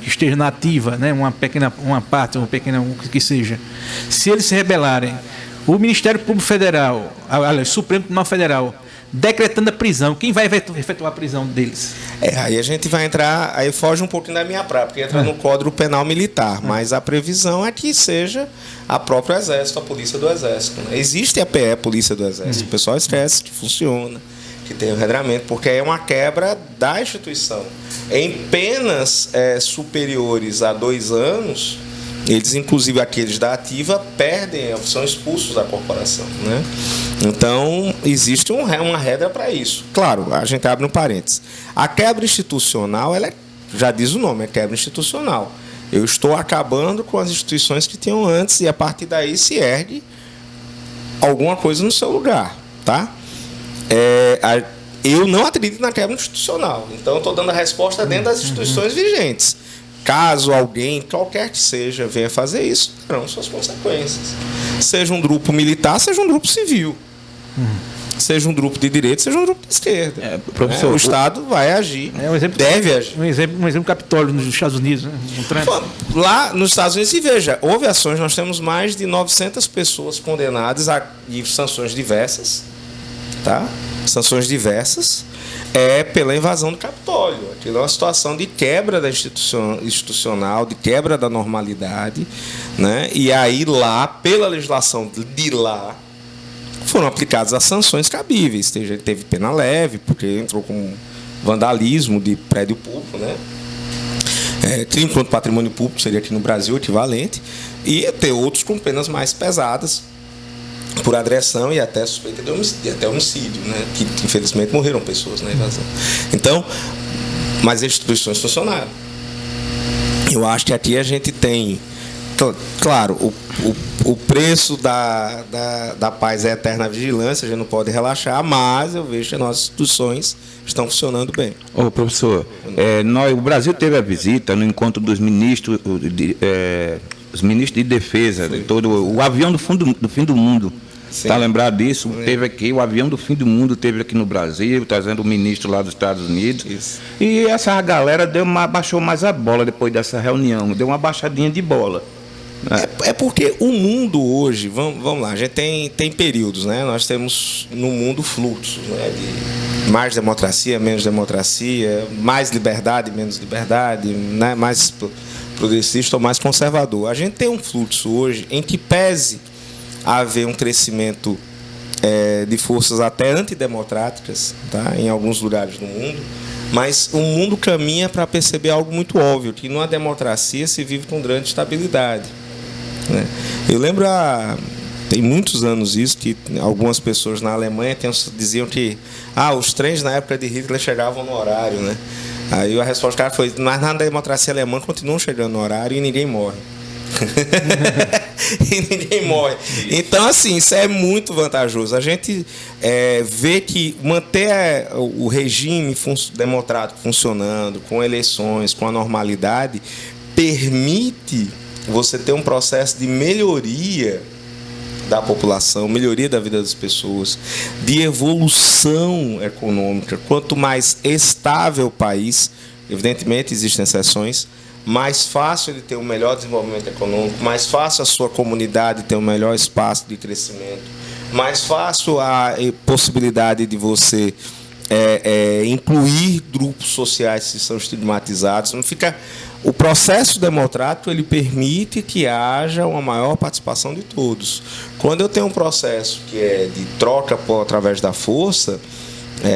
que esteja na ativa, né, uma parte, uma pequena que seja, se eles se rebelarem, o Ministério Público Federal, aliás, Supremo Tribunal Federal, decretando a prisão, quem vai efetuar a prisão deles? Aí a gente vai entrar, aí foge um pouquinho da minha praia, porque entra no Código Penal Militar, mas a previsão é que seja a própria Exército, a Polícia do Exército, né? Existe a PE, Polícia do Exército, o pessoal esquece que funciona, que tem o regramento, porque é uma quebra da instituição. Em penas superiores a 2 anos, eles, inclusive aqueles da ativa, são expulsos da corporação, né? Então, existe uma regra para isso. Claro, a gente abre um parênteses. A quebra institucional, já diz o nome, é quebra institucional. Eu estou acabando com as instituições que tinham antes e, a partir daí, se ergue alguma coisa no seu lugar, tá? Eu não acredito na quebra institucional. Então, eu estou dando a resposta dentro das instituições vigentes. Caso alguém, qualquer que seja, venha fazer isso, terão suas consequências. Seja um grupo militar, seja um grupo civil. Seja um grupo de direita, seja um grupo de esquerda. Professor, o Estado vai agir, deve agir. Um exemplo Capitólio nos Estados Unidos, né? Lá nos Estados Unidos, e veja, houve ações, nós temos mais de 900 pessoas condenadas de sanções diversas, tá? Sanções diversas, pela invasão do Capitólio. Aquilo é uma situação de quebra da institucional, de quebra da normalidade, né? E aí lá, pela legislação de lá, foram aplicadas as sanções cabíveis. Teve pena leve, porque entrou com vandalismo de prédio público, né? Crime contra o patrimônio público seria aqui no Brasil o equivalente, e ter outros com penas mais pesadas, por agressão e até suspeita de homicídio, até homicídio, né? Que infelizmente morreram pessoas na invasão. Então, mas as instituições funcionaram. Eu acho que aqui a gente tem, claro, o preço da paz é a eterna vigilância, a gente não pode relaxar, mas eu vejo que as nossas instituições estão funcionando bem. Ô, professor, o Brasil teve a visita no encontro dos ministros, os ministros de defesa, de todo o avião do fim do mundo. Está lembrado disso? Teve aqui, o avião do fim do mundo teve aqui no Brasil, trazendo o ministro lá dos Estados Unidos. Isso. E essa galera baixou mais a bola depois dessa reunião, deu uma baixadinha de bola. É porque o mundo hoje, vamos lá, a gente tem períodos, né? Nós temos no mundo fluxos, né? De mais democracia, menos democracia, mais liberdade, menos liberdade, né? Mais progressista ou mais conservador. A gente tem um fluxo hoje em que pese haver um crescimento de forças até antidemocráticas, tá? Em alguns lugares do mundo, mas o mundo caminha para perceber algo muito óbvio, que numa democracia se vive com grande estabilidade, né? Eu lembro, tem muitos anos isso, que algumas pessoas na Alemanha diziam que os trens na época de Hitler chegavam no horário, né? Aí a resposta do cara foi: mas na democracia alemã continuam chegando no horário e ninguém morre. E ninguém morre. Então, assim, isso é muito vantajoso. A gente vê que manter o regime democrático funcionando, com eleições, com a normalidade, permite você ter um processo de melhoria da população, melhoria da vida das pessoas, de evolução econômica. Quanto mais estável o país, evidentemente existem exceções, mais fácil ele ter um melhor desenvolvimento econômico, mais fácil a sua comunidade ter um melhor espaço de crescimento, mais fácil a possibilidade de você incluir grupos sociais que são estigmatizados. Não fica. O processo democrático ele permite que haja uma maior participação de todos. Quando eu tenho um processo que é de troca através da força,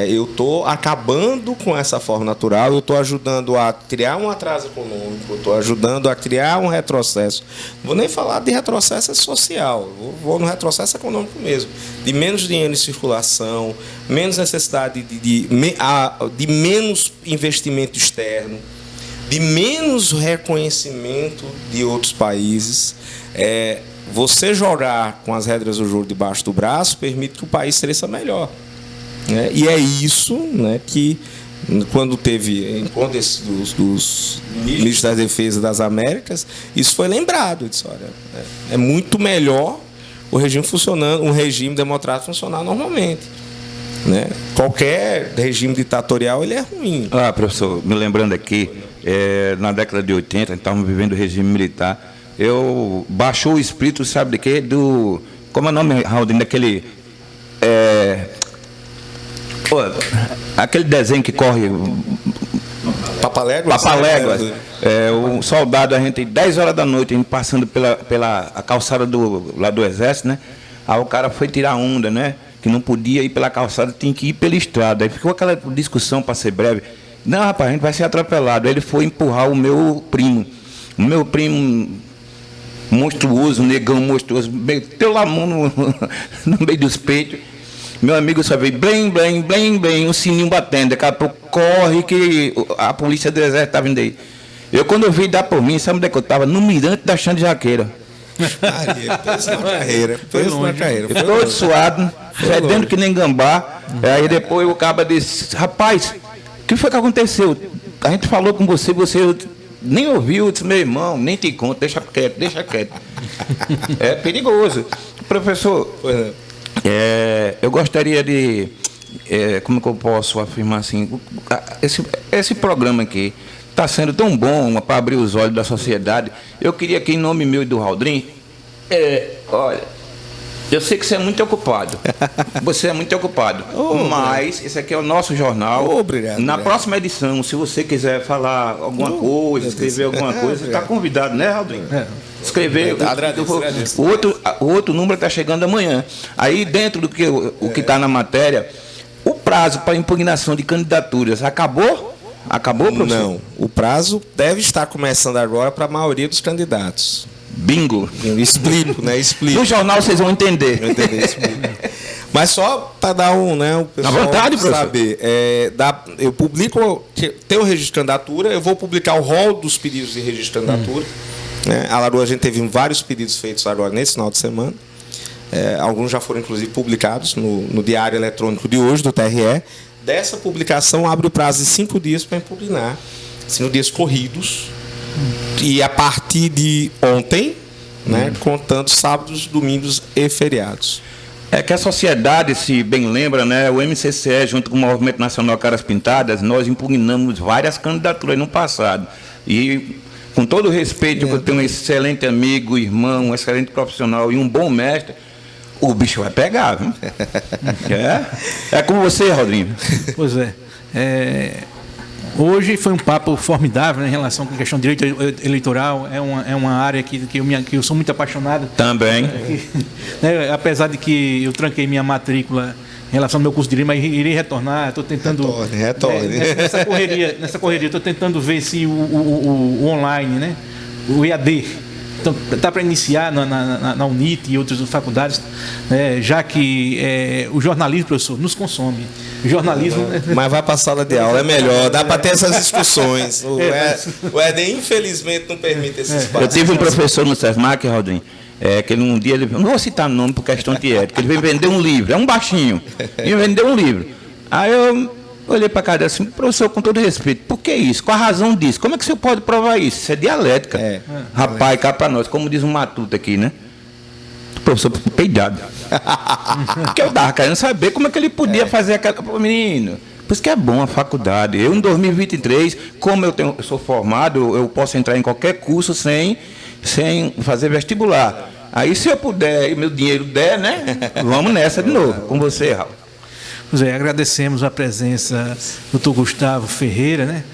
eu estou acabando com essa forma natural, eu estou ajudando a criar um atraso econômico, eu estou ajudando a criar um retrocesso. Não vou nem falar de retrocesso social, vou no retrocesso econômico mesmo, de menos dinheiro em circulação, menos necessidade de menos investimento externo, de menos reconhecimento de outros países. Você jogar com as regras do jogo debaixo do braço permite que o país cresça melhor. E é isso, né, que, quando teve encontro dos ministros da Defesa das Américas, isso foi lembrado. Disse, olha, é muito melhor o regime funcionando, um regime democrático funcionar normalmente. Né? Qualquer regime ditatorial ele é ruim. Professor, me lembrando aqui, na década de 80, estávamos vivendo o regime militar. Baixou o espírito, sabe de quê? Como é o nome, Raul, daquele. Aquele desenho que corre. Papaléguas? Papaléguas. O soldado, a gente, 10 horas da noite, a gente passando pela calçada lá do Exército, né? Aí o cara foi tirar onda, né? Que não podia ir pela calçada, tinha que ir pela estrada. Aí ficou aquela discussão, para ser breve. Não, rapaz, a gente vai ser atropelado. Aí ele foi empurrar o meu primo. O meu primo monstruoso, negão monstruoso, meteu a mão no meio dos peitos. Meu amigo só veio, blém, blém, blém, blém, um sininho batendo. Daqui a pouco corre que a polícia do Exército está vindo aí. Quando eu vi dar por mim, sabe onde é que eu estava? No mirante da Xande Jaqueira. Pensa na carreira. Todo suado, fedendo que nem gambá. Aí depois o caba disse, rapaz, o que foi que aconteceu? A gente falou com você nem ouviu. Eu disse, meu irmão, nem te conto, deixa quieto. É perigoso. Professor, eu gostaria de, como que eu posso afirmar assim, esse programa aqui está sendo tão bom para abrir os olhos da sociedade. Eu queria que, em nome meu e do Raudrim, olha, eu sei que você é muito ocupado. Você é muito ocupado. Mas esse aqui é o nosso jornal. Obrigado. Na próxima edição, se você quiser falar alguma coisa, escrever alguma coisa, você está convidado, né, Raudrim? Escrever. O outro número está chegando amanhã. Aí, dentro do que o que está na matéria, o prazo para impugnação de candidaturas acabou? Acabou, professor? Não. O prazo deve estar começando agora para a maioria dos candidatos. Bingo. Eu explico, né? Explico. No jornal vocês vão entender. Mas só para dar o pessoal à vontade, saber. Eu publico, tem o registro de candidatura, eu vou publicar o rol dos pedidos de registro de candidatura. A Alagoas, a gente teve vários pedidos feitos agora nesse final de semana. Alguns já foram, inclusive, publicados no Diário Eletrônico de hoje, do TRE. Dessa publicação, abre o prazo de 5 dias para impugnar, 5 dias corridos. E a partir de ontem, contando sábados, domingos e feriados. É que a sociedade, se bem lembra, né, o MCCE, junto com o Movimento Nacional Caras Pintadas, nós impugnamos várias candidaturas no passado. E, com todo o respeito, que eu tenho um excelente amigo, irmão, um excelente profissional e um bom mestre, o bicho vai pegar, viu? É com você, Rodrigo. Pois hoje foi um papo formidável, né, em relação com a questão de direito eleitoral. É uma área que eu sou muito apaixonado. Também. Apesar de que eu tranquei minha matrícula em relação ao meu curso de direito, mas irei retornar. Estou tentando. Retorne. Nessa correria, estou tentando ver se o online, né, o EAD. Então, está para iniciar na UNIT e outras faculdades, já que o jornalismo, professor, nos consome. O jornalismo... Mas vai para a sala de aula, é melhor. Dá para ter essas discussões. O ED, infelizmente, não permite esse espaço. Eu tive um professor no SESMAC, Rodrigo, que um dia ele... Não vou citar nome por questão de ética. Ele veio vender um livro. É um baixinho. Ele vendeu um livro. Aí eu olhei para a cara assim, professor, com todo respeito, por que isso? Qual a razão disso? Como é que o senhor pode provar isso? Isso é dialética. Rapaz, cá para nós, como diz um matuto aqui, né? Professor peidado. Porque eu estava querendo saber como é que ele podia fazer aquela. Pô, menino, por isso que é bom a faculdade. Eu, em 2023, como eu sou formado, eu posso entrar em qualquer curso sem fazer vestibular. Aí, se eu puder e meu dinheiro der, né? Vamos nessa de novo. Com você, Raul. Pois é, agradecemos a presença do Dr. Gustavo Ferreira, né?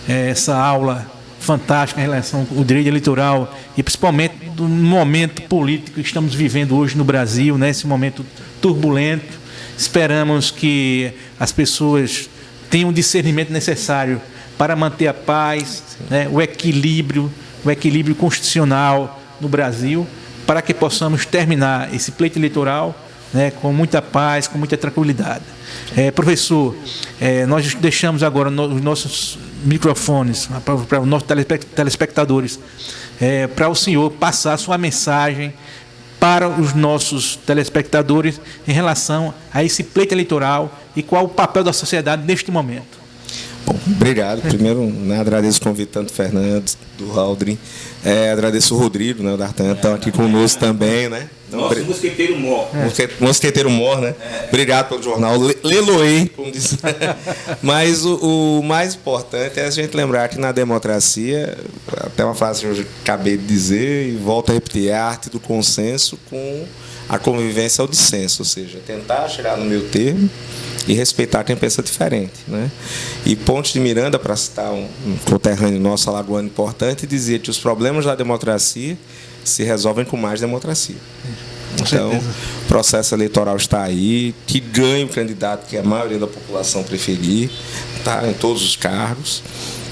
Essa aula fantástica em relação ao direito eleitoral e principalmente do momento político que estamos vivendo hoje no Brasil, né? Esse momento turbulento. Esperamos que as pessoas tenham o discernimento necessário para manter a paz, né? o equilíbrio constitucional no Brasil, para que possamos terminar esse pleito eleitoral, né, com muita paz, com muita tranquilidade. Professor, nós deixamos agora os nossos microfones para os nossos telespectadores, para o senhor passar a sua mensagem para os nossos telespectadores em relação a esse pleito eleitoral e qual o papel da sociedade neste momento. Bom, obrigado. Primeiro, né, agradeço o convite tanto do Fernando, do Raudrin, agradeço o Rodrigo, né, o D'Artagnan, estão aqui conosco também, né? Nosso mosqueteiro mor. Mosqueteiro mor, né? Obrigado pelo jornal. Leloei, como diz. Mas o mais importante é a gente lembrar que na democracia, até uma frase que eu acabei de dizer e volto a repetir, é a arte do consenso com a convivência ao dissenso, ou seja, tentar chegar no meio termo e respeitar quem pensa diferente, né? E Ponte de Miranda, para citar um conterrâneo nosso alagoano importante, dizia que os problemas da democracia se resolvem com mais democracia. Então, o processo eleitoral está aí, que ganhe o candidato que a maioria da população preferir, tá, em todos os cargos,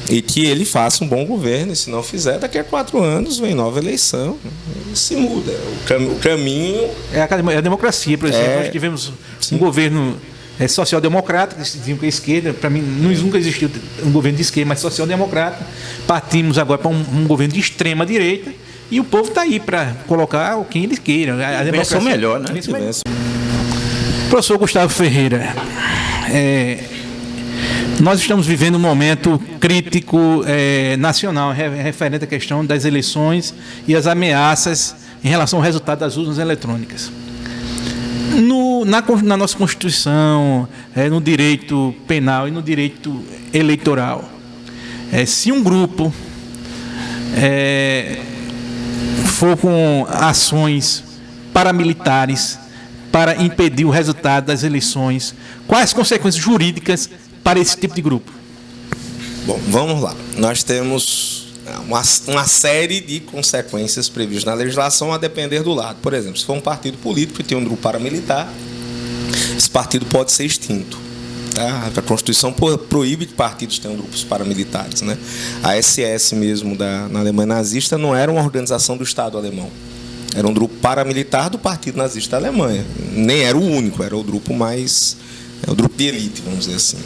e que ele faça um bom governo, e se não fizer, daqui a 4 anos vem nova eleição, e se muda. O caminho... É a democracia, por exemplo. Nós tivemos um governo social-democrata, que diziam que a esquerda, para mim, nunca existiu um governo de esquerda, mas social-democrata. Partimos agora para um governo de extrema-direita, e o povo está aí para colocar quem eles queiram. A democracia melhor, né? Professor Gustavo Ferreira, nós estamos vivendo um momento crítico nacional referente à questão das eleições e as ameaças em relação ao resultado das urnas eletrônicas. Na nossa Constituição, no direito penal e no direito eleitoral, se um grupo for com ações paramilitares para impedir o resultado das eleições, quais as consequências jurídicas para esse tipo de grupo? Bom, vamos lá. Nós temos uma série de consequências previstas na legislação a depender do lado. Por exemplo, se for um partido político e tem um grupo paramilitar, esse partido pode ser extinto. Tá? A Constituição proíbe que partidos tenham grupos paramilitares, né? A SS mesmo na Alemanha nazista não era uma organização do Estado alemão. Era um grupo paramilitar do Partido Nazista da Alemanha. Nem era o único, era o grupo o grupo de elite, vamos dizer assim.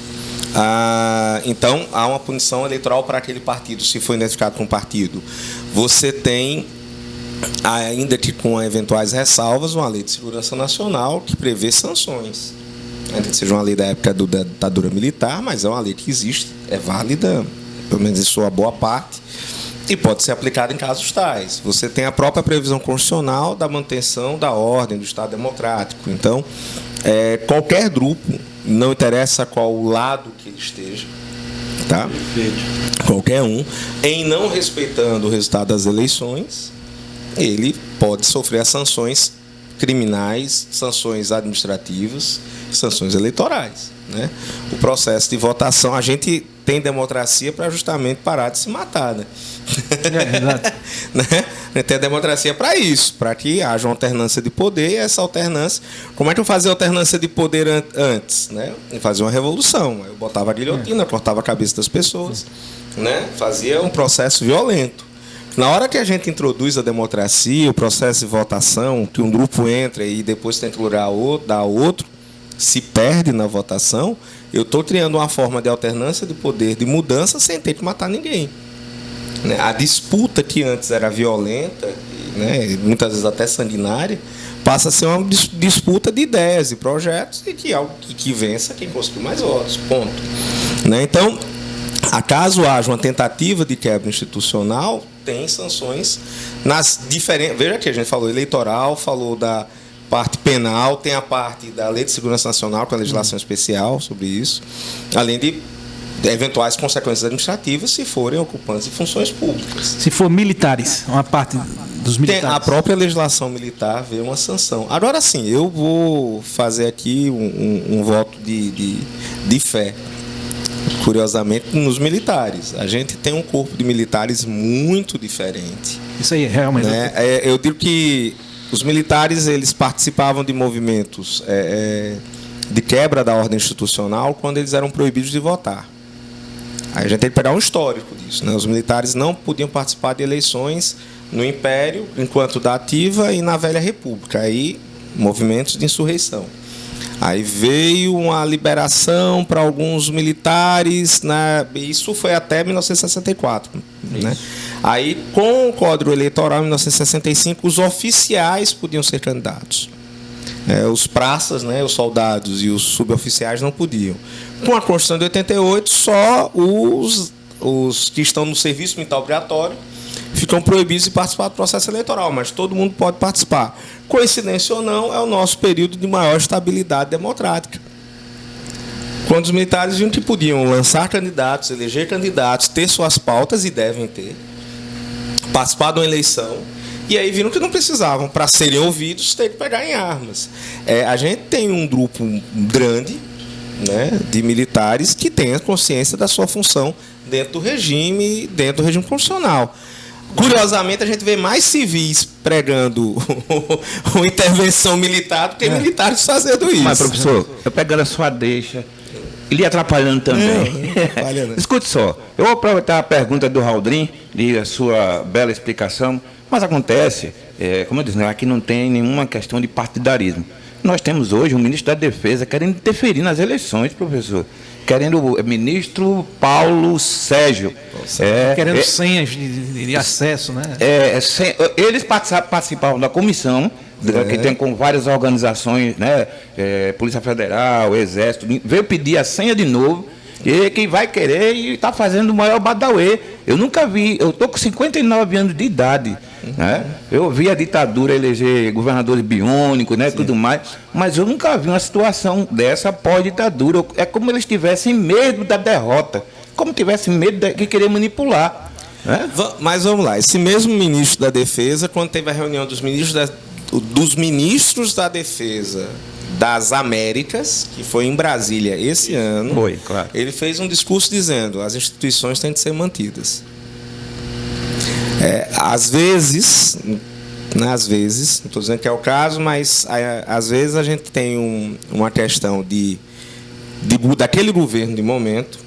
Então, há uma punição eleitoral para aquele partido, se for identificado com um partido. Você tem, ainda que com eventuais ressalvas, uma lei de segurança nacional que prevê sanções. Ainda que seja uma lei da época da ditadura militar, mas é uma lei que existe, é válida, pelo menos em sua boa parte, e pode ser aplicada em casos tais. Você tem a própria previsão constitucional da manutenção da ordem do Estado democrático. Então, qualquer grupo, não interessa qual lado que ele esteja, tá? Qualquer um, em não respeitando o resultado das eleições, ele pode sofrer as sanções criminais, sanções administrativas, sanções eleitorais, né? O processo de votação, a gente tem democracia para justamente parar de se matar, né? Exato. Né? A gente tem a democracia para isso, para que haja uma alternância de poder, e essa alternância... Como é que eu fazia alternância de poder antes? Né? Eu fazia uma revolução, eu botava a guilhotina, cortava a cabeça das pessoas, né? Fazia um processo violento. Na hora que a gente introduz a democracia, o processo de votação, que um grupo entra e depois tem que dar outro, se perde na votação, eu estou criando uma forma de alternância de poder, de mudança, sem ter que matar ninguém. A disputa que antes era violenta, né, muitas vezes até sanguinária, passa a ser uma disputa de ideias e projetos, e que vença quem conseguiu mais votos. Ponto. Né? Então, acaso haja uma tentativa de quebra institucional, tem sanções nas diferentes... Veja que a gente falou eleitoral, falou da parte penal, tem a parte da Lei de Segurança Nacional, com a legislação especial sobre isso, além de eventuais consequências administrativas se forem ocupantes de funções públicas. Se for militares, uma parte dos militares. Tem a própria legislação militar vê uma sanção. Agora sim, eu vou fazer aqui um voto de fé, curiosamente, nos militares. A gente tem um corpo de militares muito diferente. Isso aí, realmente. Né? Eu digo que os militares eles participavam de movimentos de quebra da ordem institucional quando eles eram proibidos de votar. Aí a gente tem que pegar um histórico disso, né? Os militares não podiam participar de eleições no Império, enquanto da Ativa, e na Velha República. Aí, movimentos de insurreição. Aí veio uma liberação para alguns militares, né? Isso foi até 1964. Né? Aí, com o Código Eleitoral, em 1965, os oficiais podiam ser candidatos. Os praças, né, os soldados e os suboficiais não podiam. Com a Constituição de 88, só os que estão no serviço militar obrigatório ficam proibidos de participar do processo eleitoral, mas todo mundo pode participar. Coincidência ou não, é o nosso período de maior estabilidade democrática. Quando os militares viram que podiam lançar candidatos, eleger candidatos, ter suas pautas, e devem ter, participar de uma eleição, e aí viram que não precisavam, para serem ouvidos, ter que pegar em armas. A gente tem um grupo grande, né, de militares que tem a consciência da sua função dentro do regime constitucional. Curiosamente, a gente vê mais civis pregando uma intervenção militar do que militares fazendo isso. Mas, professor, eu pegando a sua deixa, ele atrapalhando também. Escute só, eu vou aproveitar a pergunta do Raldrim e a sua bela explicação, mas acontece, como eu disse, aqui não tem nenhuma questão de partidarismo. Nós temos hoje um ministro da Defesa querendo interferir nas eleições, professor. Querendo o ministro Paulo Sérgio. Querendo senhas de acesso, né? Eles participavam da comissão, que tem com várias organizações, né? Polícia Federal, Exército, veio pedir a senha de novo, e que vai querer e está fazendo o maior badauê. Eu nunca vi, eu estou com 59 anos de idade. Né? Eu vi a ditadura eleger governadores biônicos, né, tudo mais, mas eu nunca vi uma situação dessa pós-ditadura. É como eles tivessem medo da derrota, como tivessem medo de querer manipular. Né? Mas vamos lá, esse mesmo ministro da Defesa, quando teve a reunião dos ministros da Defesa das Américas, que foi em Brasília esse ano, claro. Ele fez um discurso dizendo: as instituições têm de ser mantidas. Às vezes, não estou dizendo que é o caso, mas às vezes a gente tem uma questão daquele governo de momento,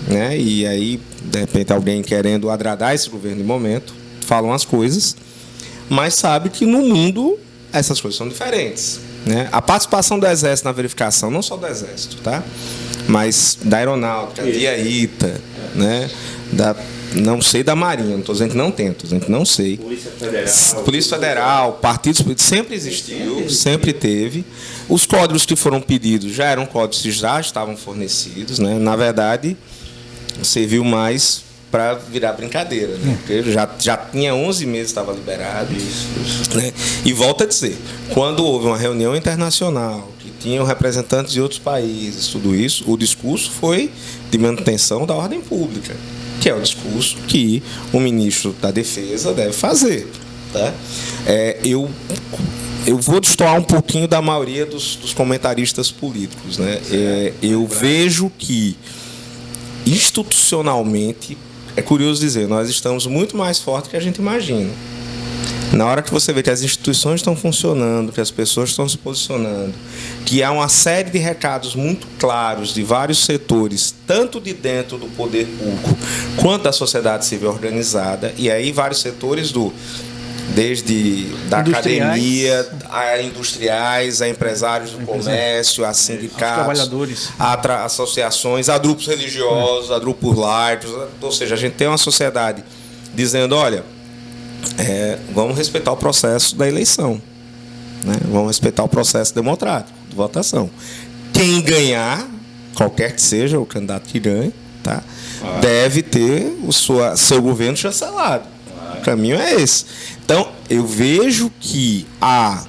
né? E aí, de repente, alguém querendo agradar esse governo de momento, falam as coisas, mas sabe que no mundo essas coisas são diferentes. Né? A participação do Exército na verificação, não só do Exército, tá? Mas da Aeronáutica, da ITA, né? Não sei da Marinha, não estou dizendo que não tem, estou dizendo que não sei. Polícia Federal, partidos políticos, sempre existiu, sempre teve. Os códigos que foram pedidos já eram códigos que já estavam fornecidos, né? Na verdade, serviu mais para virar brincadeira, né? Porque já tinha 11 meses, estava liberado. Isso. Né? E volto a dizer, quando houve uma reunião internacional, que tinham representantes de outros países, tudo isso, o discurso foi de manutenção da ordem pública, que é o discurso que o ministro da Defesa deve fazer. Tá? Eu vou destoar um pouquinho da maioria dos comentaristas políticos. Né? Eu vejo que, institucionalmente, é curioso dizer, nós estamos muito mais fortes do que a gente imagina. Na hora que você vê que as instituições estão funcionando, que as pessoas estão se posicionando, que há uma série de recados muito claros de vários setores, tanto de dentro do poder público quanto da sociedade civil organizada, e aí vários setores desde da academia, a industriais, a empresários do comércio, a sindicatos, trabalhadores, a associações, a grupos religiosos, a grupos laicos, ou seja, a gente tem uma sociedade dizendo, olha, vamos respeitar o processo da eleição, né? Vamos respeitar o processo democrático de votação. Quem ganhar, qualquer que seja o candidato que ganhe, tá? Deve ter seu governo chancelado. caminho é esse. Então, eu vejo que há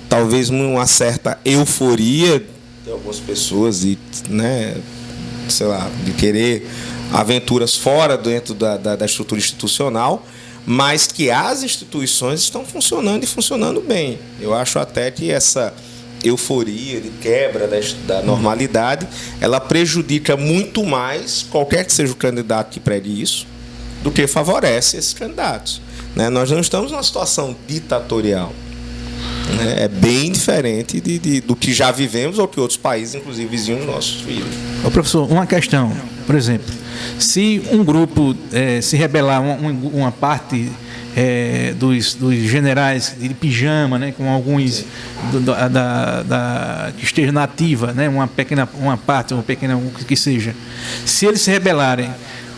talvez uma certa euforia de algumas pessoas de, né, sei lá, de querer aventuras fora dentro da estrutura institucional, mas que as instituições estão funcionando e funcionando bem. Eu acho até que essa euforia de quebra da normalidade, ela prejudica muito mais qualquer que seja o candidato que pregue isso, do que favorece esses candidatos. Né? Nós não estamos numa situação ditatorial. Né? É bem diferente do que já vivemos ou que outros países, inclusive vizinhos nossos, vivem. Ô, professor, uma questão, por exemplo, se um grupo se rebelar, uma parte dos generais de pijama, né, com alguns que esteja na ativa, né, uma parte, uma pequena, o que seja, se eles se rebelarem,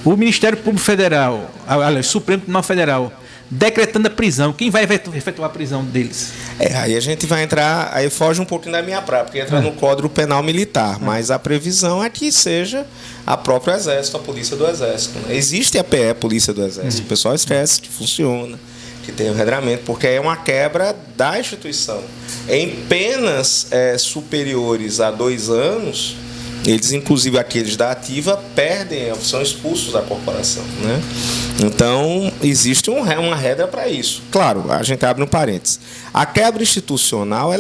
o Ministério Público Federal, aliás, Supremo Tribunal Federal, decretando a prisão, quem vai efetuar a prisão deles? Aí a gente vai entrar, aí foge um pouquinho da minha praia, porque entra no Código Penal Militar, mas a previsão é que seja a própria Exército, a Polícia do Exército. Né? Existe a PE, Polícia do Exército, o pessoal esquece que funciona, que tem um regramento, porque é uma quebra da instituição. Em penas superiores a 2 anos, eles, inclusive aqueles da ativa, são expulsos da corporação. Né? Então, existe uma regra para isso. Claro, a gente abre um parênteses. A quebra institucional,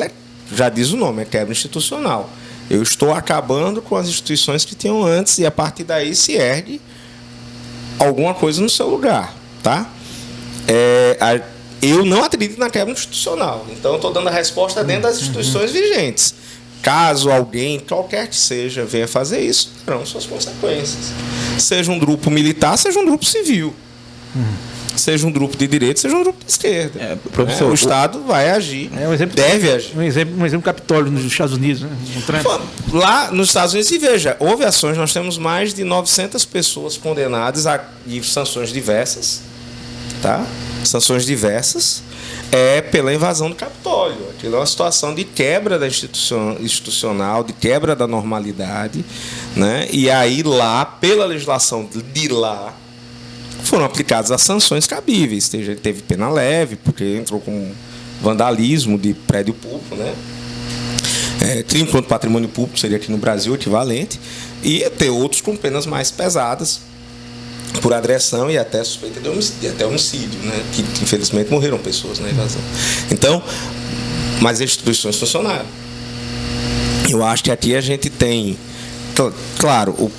já diz o nome, é quebra institucional. Eu estou acabando com as instituições que tinham antes e, a partir daí, se ergue alguma coisa no seu lugar. Tá? Eu não acredito na quebra institucional. Então, eu estou dando a resposta dentro das instituições vigentes. Caso alguém, qualquer que seja, venha fazer isso, terão suas consequências. Seja um grupo militar, seja um grupo civil. Seja um grupo de direita, seja um grupo de esquerda. Professor, o Estado vai agir, deve agir. Um exemplo Capitólio nos Estados Unidos. Né? Lá nos Estados Unidos, e veja, houve ações, nós temos mais de 900 pessoas condenadas e sanções diversas. Tá? Sanções diversas. Pela invasão do Capitólio. Aquilo é uma situação de quebra da institucional, de quebra da normalidade. Né? E aí lá, pela legislação de lá, foram aplicadas as sanções cabíveis. Teve pena leve, porque entrou com vandalismo de prédio público, né? Crime contra o patrimônio público seria aqui no Brasil o equivalente, e ter outros com penas mais pesadas, por agressão e até suspeita de homicídio, até homicídio, né? Que infelizmente morreram pessoas na invasão. Então, mas as instituições funcionaram. Eu acho que aqui a gente tem, claro,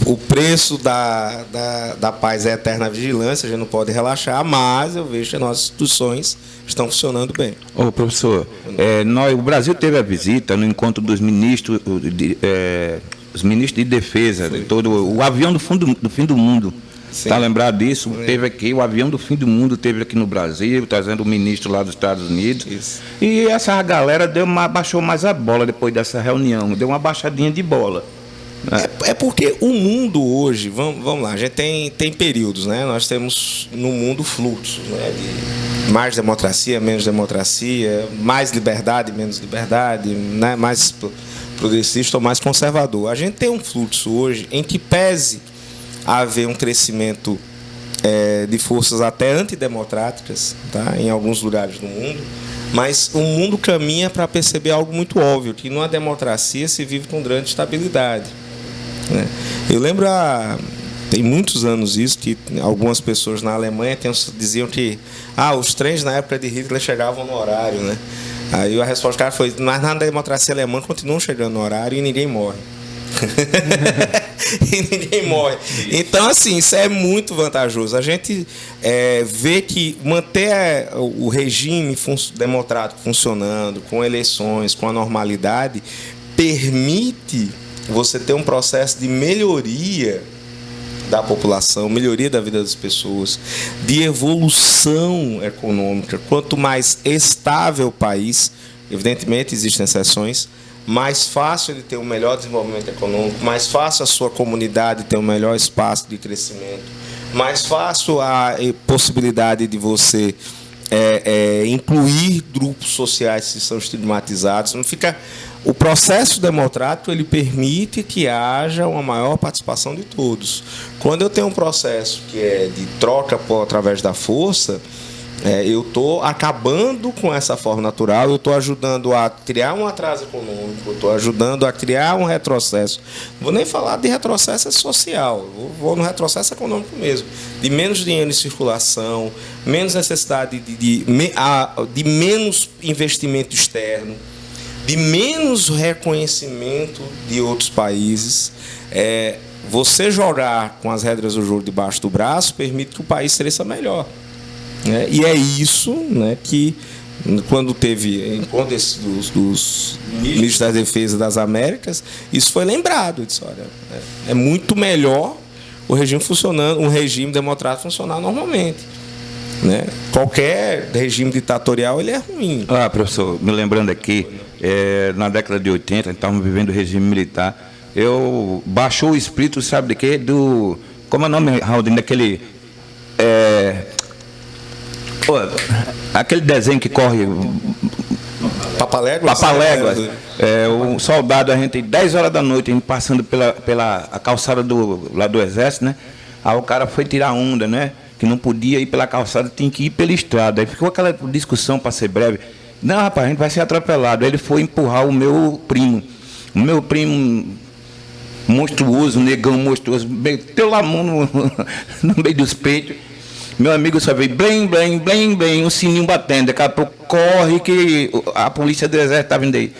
o preço da paz é a eterna vigilância, a gente não pode relaxar, mas eu vejo que as nossas instituições estão funcionando bem. Ô, professor, o Brasil teve a visita no encontro dos ministros, os ministros de defesa, o avião do fim do mundo. Está lembrado disso? Teve aqui, o avião do fim do mundo teve aqui no Brasil, trazendo o ministro lá dos Estados Unidos. Isso. E essa galera baixou mais a bola depois dessa reunião, deu uma baixadinha de bola. É porque o mundo hoje, vamos lá, a gente tem períodos, né? Nós temos no mundo fluxos, né? De mais democracia, menos democracia, mais liberdade, menos liberdade, né? Mais progressista ou mais conservador. A gente tem um fluxo hoje em que pese haver um crescimento de forças até antidemocráticas, tá? Em alguns lugares do mundo, mas o mundo caminha para perceber algo muito óbvio, que numa democracia se vive com grande estabilidade. Né? Eu lembro, tem muitos anos isso, que algumas pessoas na Alemanha diziam que os trens na época de Hitler chegavam no horário. Né? Aí a resposta do cara foi, mas na democracia alemã continuam chegando no horário e ninguém morre. E ninguém morre. Então, assim, isso é muito vantajoso. A gente vê que manter o regime democrático funcionando, com eleições, com a normalidade, permite você ter um processo de melhoria da população, melhoria da vida das pessoas, de evolução econômica. Quanto mais estável o país, evidentemente existem exceções, mais fácil ele ter um melhor desenvolvimento econômico, mais fácil a sua comunidade ter um melhor espaço de crescimento, mais fácil a possibilidade de você incluir grupos sociais que são estigmatizados. Não fica o processo democrático ele permite que haja uma maior participação de todos. Quando eu tenho um processo que é de troca através da força, eu estou acabando com essa forma natural, eu estou ajudando a criar um atraso econômico, eu estou ajudando a criar um retrocesso. Não vou nem falar de retrocesso social, vou no retrocesso econômico mesmo, de menos dinheiro em circulação, menos necessidade de menos investimento externo, de menos reconhecimento de outros países. Você jogar com as regras do jogo debaixo do braço permite que o país cresça melhor. E é isso, né, que, quando teve encontro dos ministros da Defesa das Américas, isso foi lembrado. Disse, olha, é muito melhor o regime funcionando, um regime democrático funcionar normalmente. Né? Qualquer regime ditatorial ele é ruim. Professor, me lembrando aqui, na década de 80, estávamos vivendo o regime militar. Baixou o espírito, sabe de quê? Como é o nome, Raul, daquele... aquele desenho que corre... Papaléguas. O soldado, a gente, 10 horas da noite, a gente passando pela calçada lá do Exército, né? Aí o cara foi tirar onda, né? Que não podia ir pela calçada, tinha que ir pela estrada. Aí ficou aquela discussão, para ser breve. Não, rapaz, a gente vai ser atropelado. Aí ele foi empurrar o meu primo. O meu primo monstruoso, negão monstruoso, meteu lá a mão no meio dos peitos. Meu amigo só veio, blém, blém, blém, blém, um sininho batendo. Daqui a pouco corre que a polícia do Exército está vindo aí.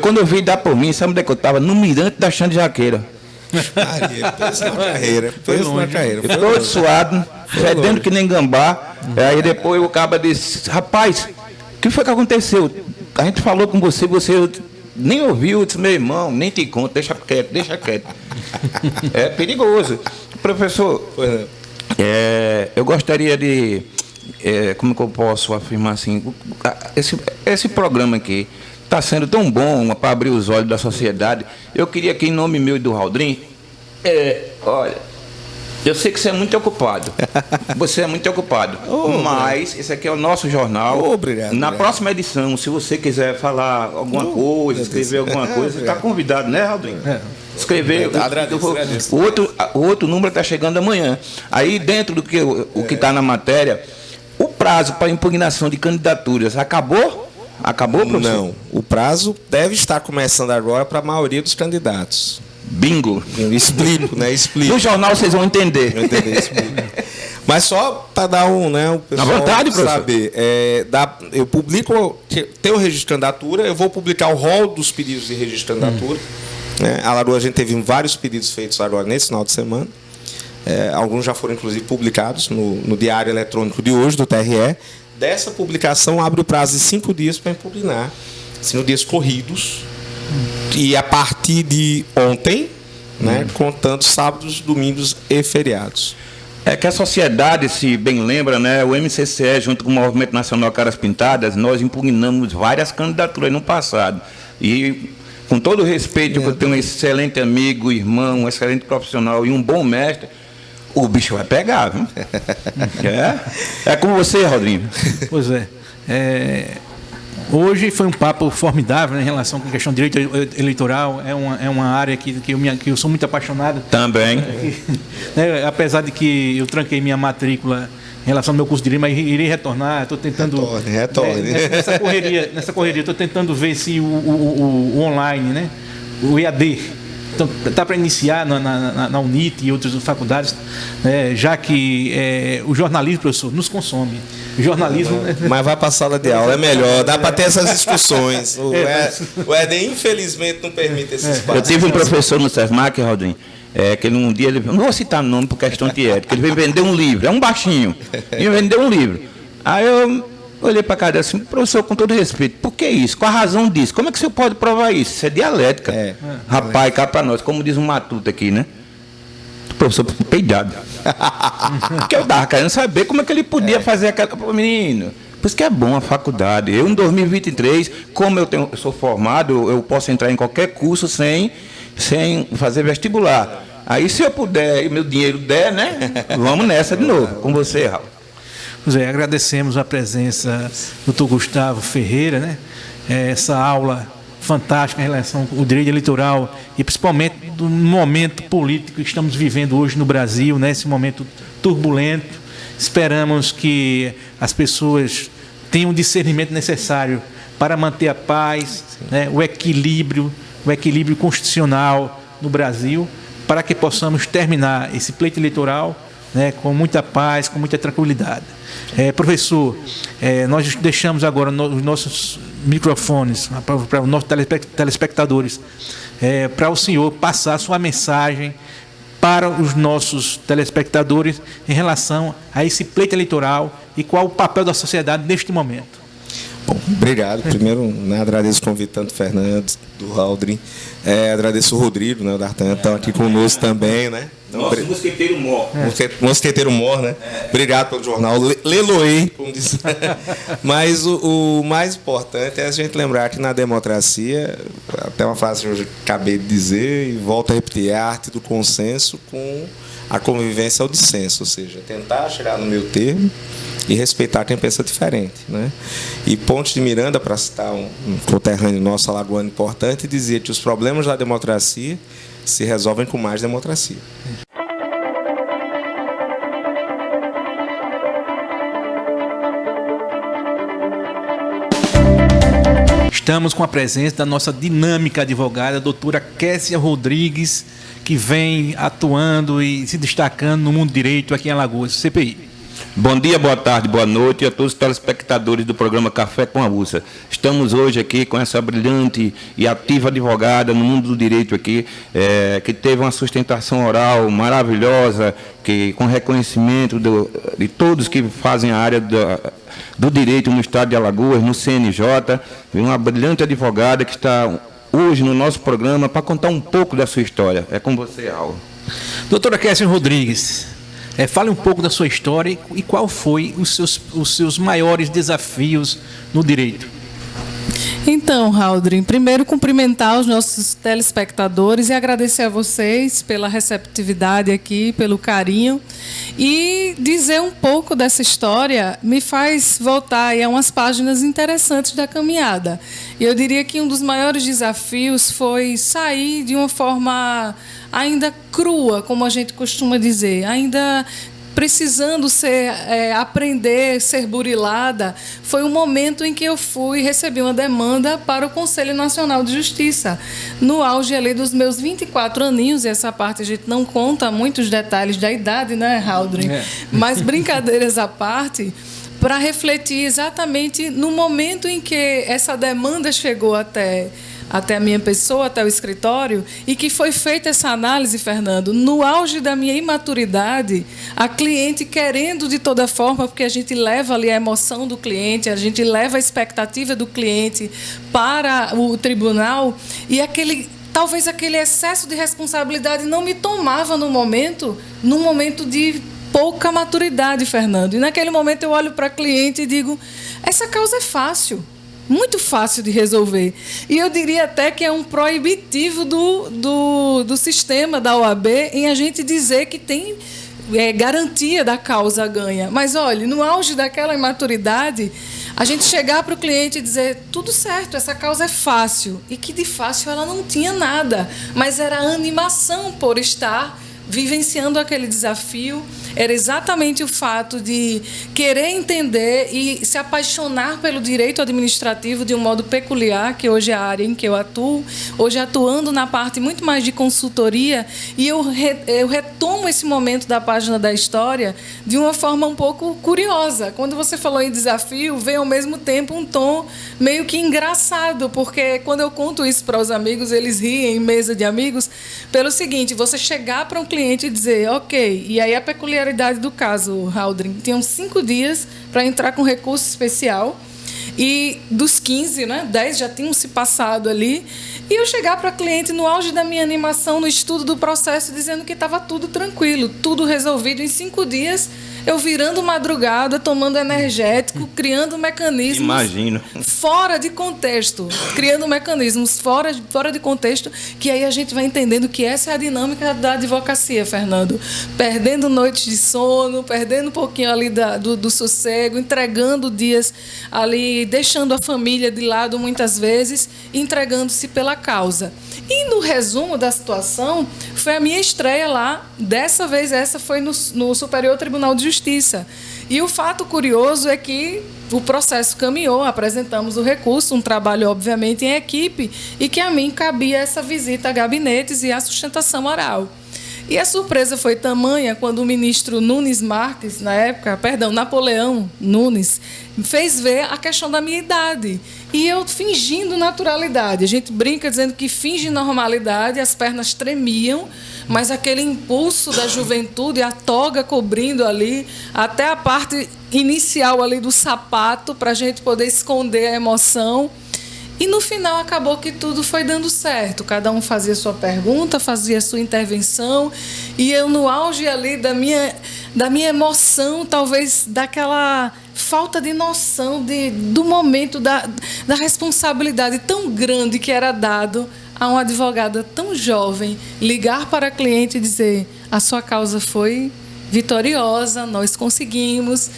Quando eu vi dar por mim, sabe onde é que eu estava? No mirante da Xande Jaqueira. Pensa na carreira. Todo suado, fedendo que nem gambá. Aí depois o caba disse, rapaz, o que foi que aconteceu? A gente falou com você nem ouviu. Eu disse, meu irmão, nem te conto, deixa quieto. É perigoso. Professor, eu gostaria de, como que eu posso afirmar assim, esse programa aqui está sendo tão bom para abrir os olhos da sociedade. Eu queria que, em nome meu e do Haldrin, olha, eu sei que você é muito ocupado. Você é muito ocupado. Mas esse aqui é o nosso jornal. Obrigado. Na próxima edição, se você quiser falar alguma coisa, escrever alguma coisa, você está convidado, né, Haldrin? Escrever. Agradeço. O outro número está chegando amanhã. Aí, dentro do que o que está na matéria, o prazo para impugnação de candidaturas acabou? Acabou, professor? Não. O prazo deve estar começando agora para a maioria dos candidatos. Bingo. Explico, né? Explico. No jornal vocês vão entender. Mas só para dar o pessoal vontade, saber. Eu publico, tem o registro de candidatura, eu vou publicar o rol dos pedidos de registro de candidatura. A Lagoa, a gente teve vários pedidos feitos agora nesse final de semana. Alguns já foram, inclusive, publicados no diário eletrônico de hoje, do TRE. Dessa publicação, abre o prazo de 5 dias para impugnar, 5 dias corridos. E a partir de ontem, né, contando sábados, domingos e feriados. É que a sociedade, se bem lembra, né, o MCCE, junto com o Movimento Nacional Caras Pintadas, nós impugnamos várias candidaturas no passado. E, com todo o respeito, eu tenho um excelente amigo, irmão, um excelente profissional e um bom mestre, o bicho vai pegar, viu? É com você, Rodrigo. Pois hoje foi um papo formidável, né, em relação com a questão de direito eleitoral. É uma área que eu sou muito apaixonado. Também. Apesar de que eu tranquei minha matrícula em relação ao meu curso de direito, mas irei retornar. Estou tentando. Retorne. Nessa correria, estou tentando ver se o online, né, o EAD. Então, está para iniciar na UNIT e outras faculdades, já que o jornalismo, professor, nos consome. O jornalismo... Mas vai para a sala de aula, é melhor. Dá para ter essas discussões. O ED, infelizmente, não permite esse espaço. Eu tive um professor no SESMAC, Rodrigo, que um dia ele... Não vou citar nome por questão de ética. Ele veio vender um livro. É um baixinho. Ele vendeu um livro. Aí eu olhei para a cara assim, professor, com todo respeito, por que isso? Qual a razão disso? Como é que o senhor pode provar isso? Isso é dialética. Rapaz, cá para nós, como diz um matuto aqui, né? O professor peidado. Porque eu estava querendo saber como é que ele podia fazer aquela... Menino, por isso que é bom a faculdade. Eu, em 2023, como eu sou formado, eu posso entrar em qualquer curso sem fazer vestibular. Aí, se eu puder e meu dinheiro der, né? Vamos nessa de novo. Com você, Raul. Pois agradecemos a presença do Dr. Gustavo Ferreira, né? Essa aula fantástica em relação ao direito eleitoral e principalmente do momento político que estamos vivendo hoje no Brasil, né? Esse momento turbulento. Esperamos que as pessoas tenham o discernimento necessário para manter a paz, né? o equilíbrio constitucional no Brasil, para que possamos terminar esse pleito eleitoral, né, com muita paz, com muita tranquilidade. Professor, nós deixamos agora os nossos microfones para os nossos telespectadores, para o senhor passar a sua mensagem para os nossos telespectadores em relação a esse pleito eleitoral e qual o papel da sociedade neste momento. Bom, obrigado. Primeiro, né, agradeço o convite tanto do Fernando, do Haldrin, agradeço o Rodrigo, né, o D'Artagnan, estão aqui conosco também, né? Nosso mosqueteiro mor. Mosqueteiro mor, né? Obrigado pelo jornal. Leloei, como diz. Mas o mais importante é a gente lembrar que na democracia, até uma frase que eu acabei de dizer e volto a repetir, é a arte do consenso com a convivência ao dissenso, ou seja, tentar chegar no meio termo e respeitar quem pensa diferente, né? E Ponte de Miranda, para citar um conterrâneo nosso alagoano importante, dizia que os problemas da democracia se resolvem com mais democracia. Estamos com a presença da nossa dinâmica advogada, a doutora Kessia Rodrigues, que vem atuando e se destacando no mundo do direito aqui em Alagoas, CPI. Bom dia, boa tarde, boa noite a todos os telespectadores do programa Café com a Ursa. Estamos hoje aqui com essa brilhante e ativa advogada no mundo do direito aqui, que teve uma sustentação oral maravilhosa, que com reconhecimento de todos que fazem a área do direito no estado de Alagoas, no CNJ, uma brilhante advogada que está hoje no nosso programa para contar um pouco da sua história. É com você, Al. Doutora Kessia Rodrigues, fale um pouco da sua história e qual foi os seus maiores desafios no direito. Então, Haldrin, primeiro cumprimentar os nossos telespectadores e agradecer a vocês pela receptividade aqui, pelo carinho. E dizer um pouco dessa história me faz voltar aí a umas páginas interessantes da caminhada. E eu diria que um dos maiores desafios foi sair de uma forma ainda crua, como a gente costuma dizer, ainda precisando aprender, ser burilada. Foi um momento em que eu recebi uma demanda para o Conselho Nacional de Justiça, no auge ali dos meus 24 aninhos, e essa parte a gente não conta muitos detalhes da idade, né, Haldrin? Mas brincadeiras à parte, para refletir exatamente no momento em que essa demanda chegou até a minha pessoa, até o escritório, e que foi feita essa análise, Fernando, no auge da minha imaturidade, a cliente querendo de toda forma, porque a gente leva ali a emoção do cliente, a gente leva a expectativa do cliente para o tribunal, e talvez aquele excesso de responsabilidade não me tomava num momento de pouca maturidade, Fernando. E naquele momento eu olho para a cliente e digo, essa causa é fácil, muito fácil de resolver. E eu diria até que é um proibitivo do sistema da OAB em a gente dizer que tem garantia da causa ganha. Mas, olha, no auge daquela imaturidade, a gente chegar para o cliente e dizer, tudo certo, essa causa é fácil. E que de fácil ela não tinha nada, mas era a animação por estar vivenciando aquele desafio, era exatamente o fato de querer entender e se apaixonar pelo direito administrativo de um modo peculiar, que hoje é a área em que eu atuo, hoje atuando na parte muito mais de consultoria, e eu retomo esse momento da página da história de uma forma um pouco curiosa. Quando você falou em desafio, veio ao mesmo tempo um tom meio que engraçado, porque quando eu conto isso para os amigos, eles riem em mesa de amigos, pelo seguinte, você chegar para um cliente e dizer, ok, e aí a peculiaridade do caso, Haldrin, tinham 5 dias para entrar com recurso especial, e dos 15, 10 já tinham se passado ali, e eu chegar para a cliente no auge da minha animação, no estudo do processo, dizendo que estava tudo tranquilo, tudo resolvido em 5 dias, eu virando madrugada, tomando energético, criando mecanismos... Imagino. Fora de contexto, criando mecanismos fora de contexto, que aí a gente vai entendendo que essa é a dinâmica da advocacia, Fernando. Perdendo noites de sono, perdendo um pouquinho ali do sossego, entregando dias ali, deixando a família de lado muitas vezes, entregando-se pela causa. E no resumo da situação, foi a minha estreia lá. Dessa vez, essa foi no Superior Tribunal de Justiça. E o fato curioso é que o processo caminhou, apresentamos o recurso, um trabalho, obviamente, em equipe, e que a mim cabia essa visita a gabinetes e a sustentação oral. E a surpresa foi tamanha quando o ministro Nunes Marques, Napoleão Nunes, fez ver a questão da minha idade. E eu fingindo naturalidade. A gente brinca dizendo que finge normalidade, as pernas tremiam, mas aquele impulso da juventude, a toga cobrindo ali, até a parte inicial ali do sapato, para a gente poder esconder a emoção. E no final acabou que tudo foi dando certo. Cada um fazia sua pergunta, fazia sua intervenção. E eu, no auge ali da minha emoção, talvez daquela falta de noção do momento, da responsabilidade tão grande que era dado a uma advogada tão jovem, ligar para a cliente e dizer: a sua causa foi vitoriosa, nós conseguimos.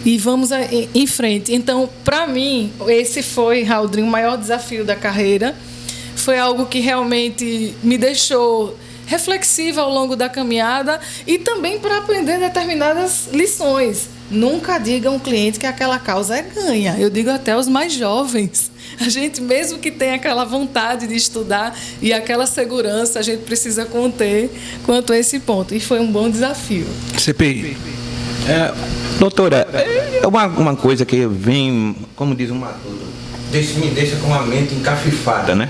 E vamos em frente. Então, para mim, esse foi, Haldrin, o maior desafio da carreira. Foi algo que realmente me deixou reflexiva ao longo da caminhada e também para aprender determinadas lições. Nunca diga a um cliente que aquela causa é ganha. Eu digo até aos mais jovens. A gente, mesmo que tenha aquela vontade de estudar e aquela segurança, a gente precisa conter quanto a esse ponto. E foi um bom desafio. CPI. Doutora, é uma coisa que vem, como diz uma me deixa com a mente encafifada, né?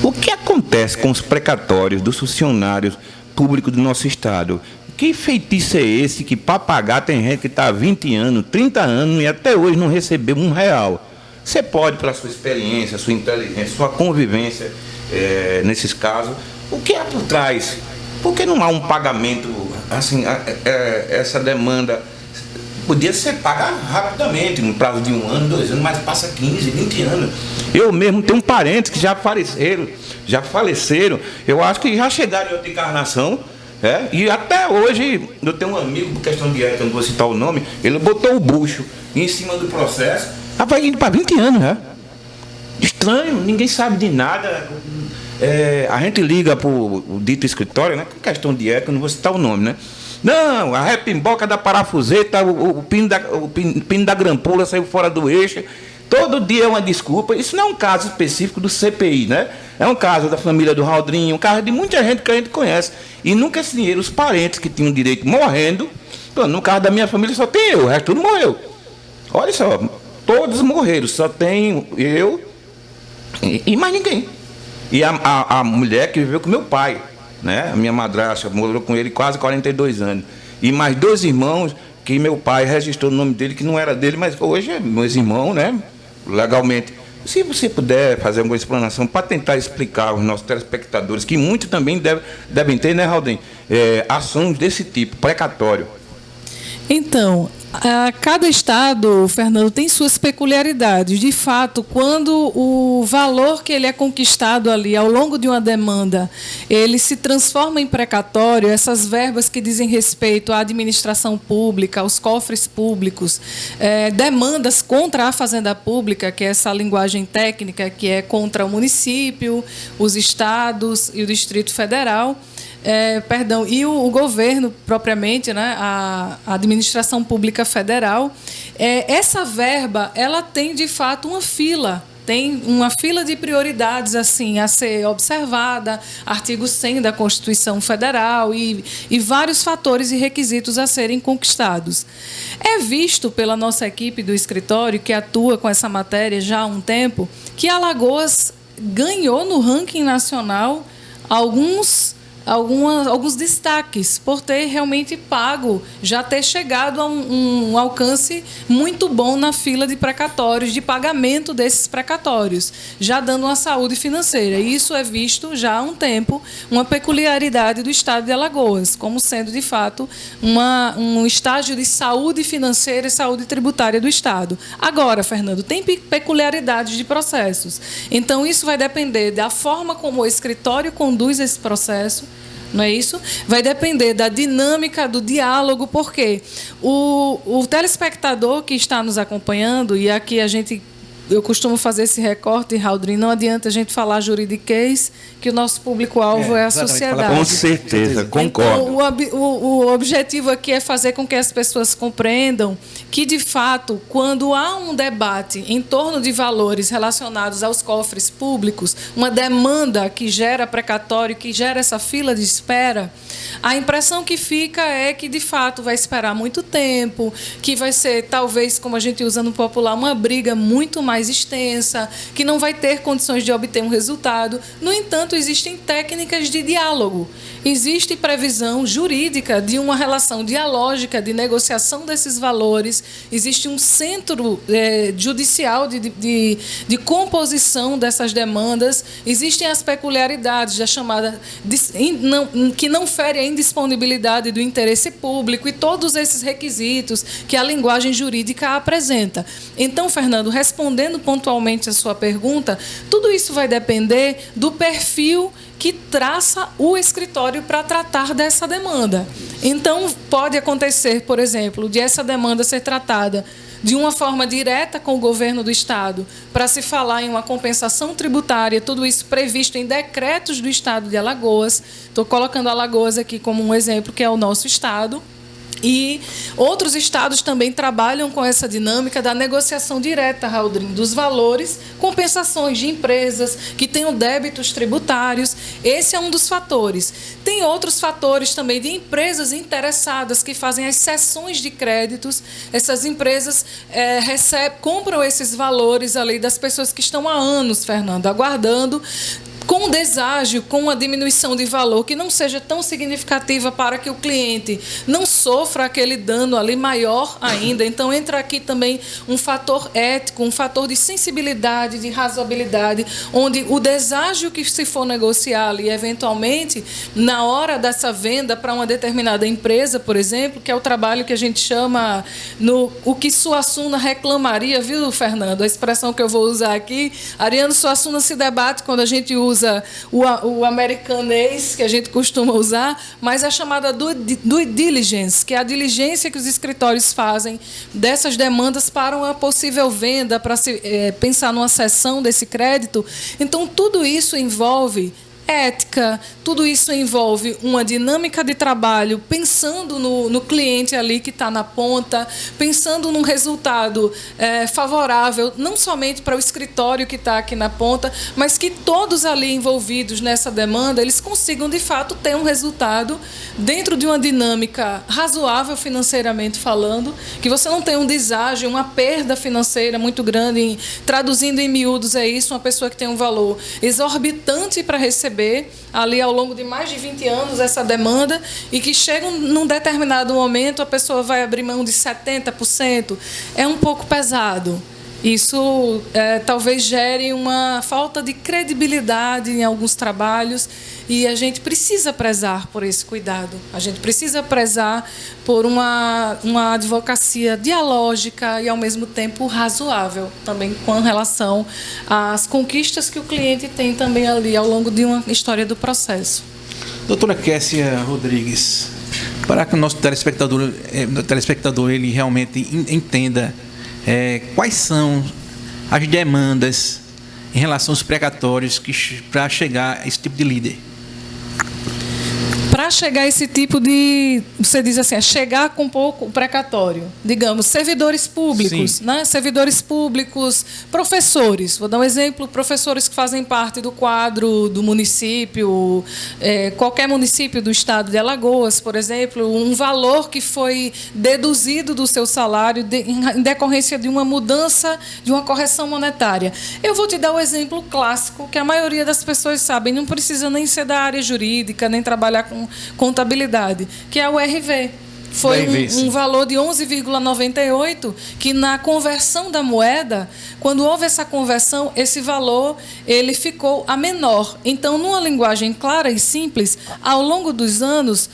O que acontece com os precatórios dos funcionários públicos do nosso Estado? Que feitiço é esse que, para pagar, tem gente que está há 20 anos, 30 anos e até hoje não recebeu R$1? Você pode, pela sua experiência, sua inteligência, sua convivência nesses casos, o que há por trás? Por que não há um pagamento, assim, essa demanda podia ser paga rapidamente, no prazo de 1 ano, 2 anos, mas passa 15, 20 anos. Eu mesmo tenho parentes que já faleceram, eu acho que já chegaram em outra encarnação, e até hoje, eu tenho um amigo, por questão de ética, não vou citar o nome, ele botou o bucho em cima do processo, vai indo para 20 anos, né? Estranho, ninguém sabe de nada. A gente liga para o dito escritório, né? Com questão de ética, não vou citar o nome, né? Não, a repimboca da parafuseta, o pino da grampula saiu fora do eixo. Todo dia é uma desculpa. Isso não é um caso específico do CPI, né? É um caso da família do Haldrin, um caso de muita gente que a gente conhece. E nunca esse dinheiro, os parentes que tinham direito morrendo. No caso da minha família só tem eu, o resto tudo morreu. Olha só, todos morreram, só tem eu e mais ninguém. E a mulher que viveu com meu pai, né? A minha madrasta morou com ele quase 42 anos. E mais 2 irmãos que meu pai registrou o nome dele, que não era dele, mas hoje é meus irmãos, né? Legalmente. Se você puder fazer alguma explanação para tentar explicar aos nossos telespectadores, que muitos também devem ter, né, Haldrin? Ações desse tipo, precatório. Então, cada estado, Fernando, tem suas peculiaridades. De fato, quando o valor que ele é conquistado ali ao longo de uma demanda, ele se transforma em precatório, essas verbas que dizem respeito à administração pública, aos cofres públicos, demandas contra a fazenda pública, que é essa linguagem técnica, que é contra o município, os estados e o Distrito Federal, e o governo propriamente, né, a administração pública federal, essa verba, ela tem de fato uma fila, tem uma fila de prioridades assim a ser observada, artigo 100 da Constituição Federal e vários fatores e requisitos a serem conquistados. É visto pela nossa equipe do escritório, que atua com essa matéria já há um tempo, que Alagoas ganhou no ranking nacional alguns alguns destaques por ter realmente pago, já ter chegado a um alcance muito bom na fila de precatórios, de pagamento desses precatórios, já dando uma saúde financeira. E isso é visto já há um tempo, uma peculiaridade do Estado de Alagoas, como sendo, de fato, um estágio de saúde financeira e saúde tributária do Estado. Agora, Fernando, tem peculiaridades de processos. Então, isso vai depender da forma como o escritório conduz esse processo, não é isso? Vai depender da dinâmica do diálogo, porque o telespectador que está nos acompanhando, e aqui eu costumo fazer esse recorte, Haldrin, não adianta a gente falar juridiquês, que o nosso público-alvo é a sociedade. Com certeza, concordo. Então, o objetivo aqui é fazer com que as pessoas compreendam que, de fato, quando há um debate em torno de valores relacionados aos cofres públicos, uma demanda que gera precatório, que gera essa fila de espera, a impressão que fica é que, de fato, vai esperar muito tempo, que vai ser, talvez, como a gente usa no popular, uma briga muito mais extensa, que não vai ter condições de obter um resultado. No entanto, existem técnicas de diálogo. Existe previsão jurídica de uma relação dialógica de negociação desses valores. Existe um centro judicial de composição dessas demandas. Existem as peculiaridades da chamada que não fere a indisponibilidade do interesse público e todos esses requisitos que a linguagem jurídica apresenta. Então, Fernando, respondendo pontualmente a sua pergunta, tudo isso vai depender do perfil que traça o escritório para tratar dessa demanda. Então, pode acontecer, por exemplo, de essa demanda ser tratada de uma forma direta com o governo do Estado, para se falar em uma compensação tributária, tudo isso previsto em decretos do Estado de Alagoas. Estou colocando Alagoas aqui como um exemplo, que é o nosso Estado. E outros estados também trabalham com essa dinâmica da negociação direta, Haldrin, dos valores, compensações de empresas que tenham débitos tributários. Esse é um dos fatores. Tem outros fatores também de empresas interessadas que fazem as cessões de créditos. Essas empresas compram esses valores ali das pessoas que estão há anos, Fernando, aguardando, com deságio, com uma diminuição de valor que não seja tão significativa para que o cliente não sofra aquele dano ali maior ainda. Então, entra aqui também um fator ético, um fator de sensibilidade, de razoabilidade, onde o deságio que se for negociar ali, eventualmente, na hora dessa venda para uma determinada empresa, por exemplo, que é o trabalho que a gente chama o que Suassuna reclamaria, viu, Fernando? A expressão que eu vou usar aqui, Ariano Suassuna se debate quando a gente usa o americanês, que a gente costuma usar, mas a chamada due diligence, que é a diligência que os escritórios fazem dessas demandas para uma possível venda, para se pensar numa cessão desse crédito. Então, tudo isso envolve ética, tudo isso envolve uma dinâmica de trabalho, pensando no cliente ali que está na ponta, pensando num resultado favorável, não somente para o escritório que está aqui na ponta, mas que todos ali envolvidos nessa demanda, eles consigam, de fato, ter um resultado dentro de uma dinâmica razoável financeiramente falando, que você não tenha um deságio, uma perda financeira muito grande, traduzindo em miúdos é isso, uma pessoa que tem um valor exorbitante para receber ali ao longo de mais de 20 anos essa demanda e que chega num determinado momento a pessoa vai abrir mão de 70%, é um pouco pesado. Isso talvez gere uma falta de credibilidade em alguns trabalhos e a gente precisa prezar por esse cuidado. A gente precisa prezar por uma advocacia dialógica e, ao mesmo tempo, razoável, também com relação às conquistas que o cliente tem também ali ao longo de uma história do processo. Doutora Kessia Rodrigues, para que o nosso telespectador ele realmente entenda quais são as demandas em relação aos precatórios para chegar a esse tipo de líder? para chegar a esse tipo de, você diz assim, chegar com pouco precatório, digamos, servidores públicos, né? Servidores públicos, professores, vou dar um exemplo, professores que fazem parte do quadro do município, qualquer município do estado de Alagoas, por exemplo, um valor que foi deduzido do seu salário em decorrência de uma mudança, de uma correção monetária. Eu vou te dar o exemplo clássico, que a maioria das pessoas sabem, não precisa nem ser da área jurídica, nem trabalhar com contabilidade, que é o RV. Foi um valor de 11,98, que na conversão da moeda, quando houve essa conversão, esse valor ele ficou a menor. Então, numa linguagem clara e simples, ao longo dos anos,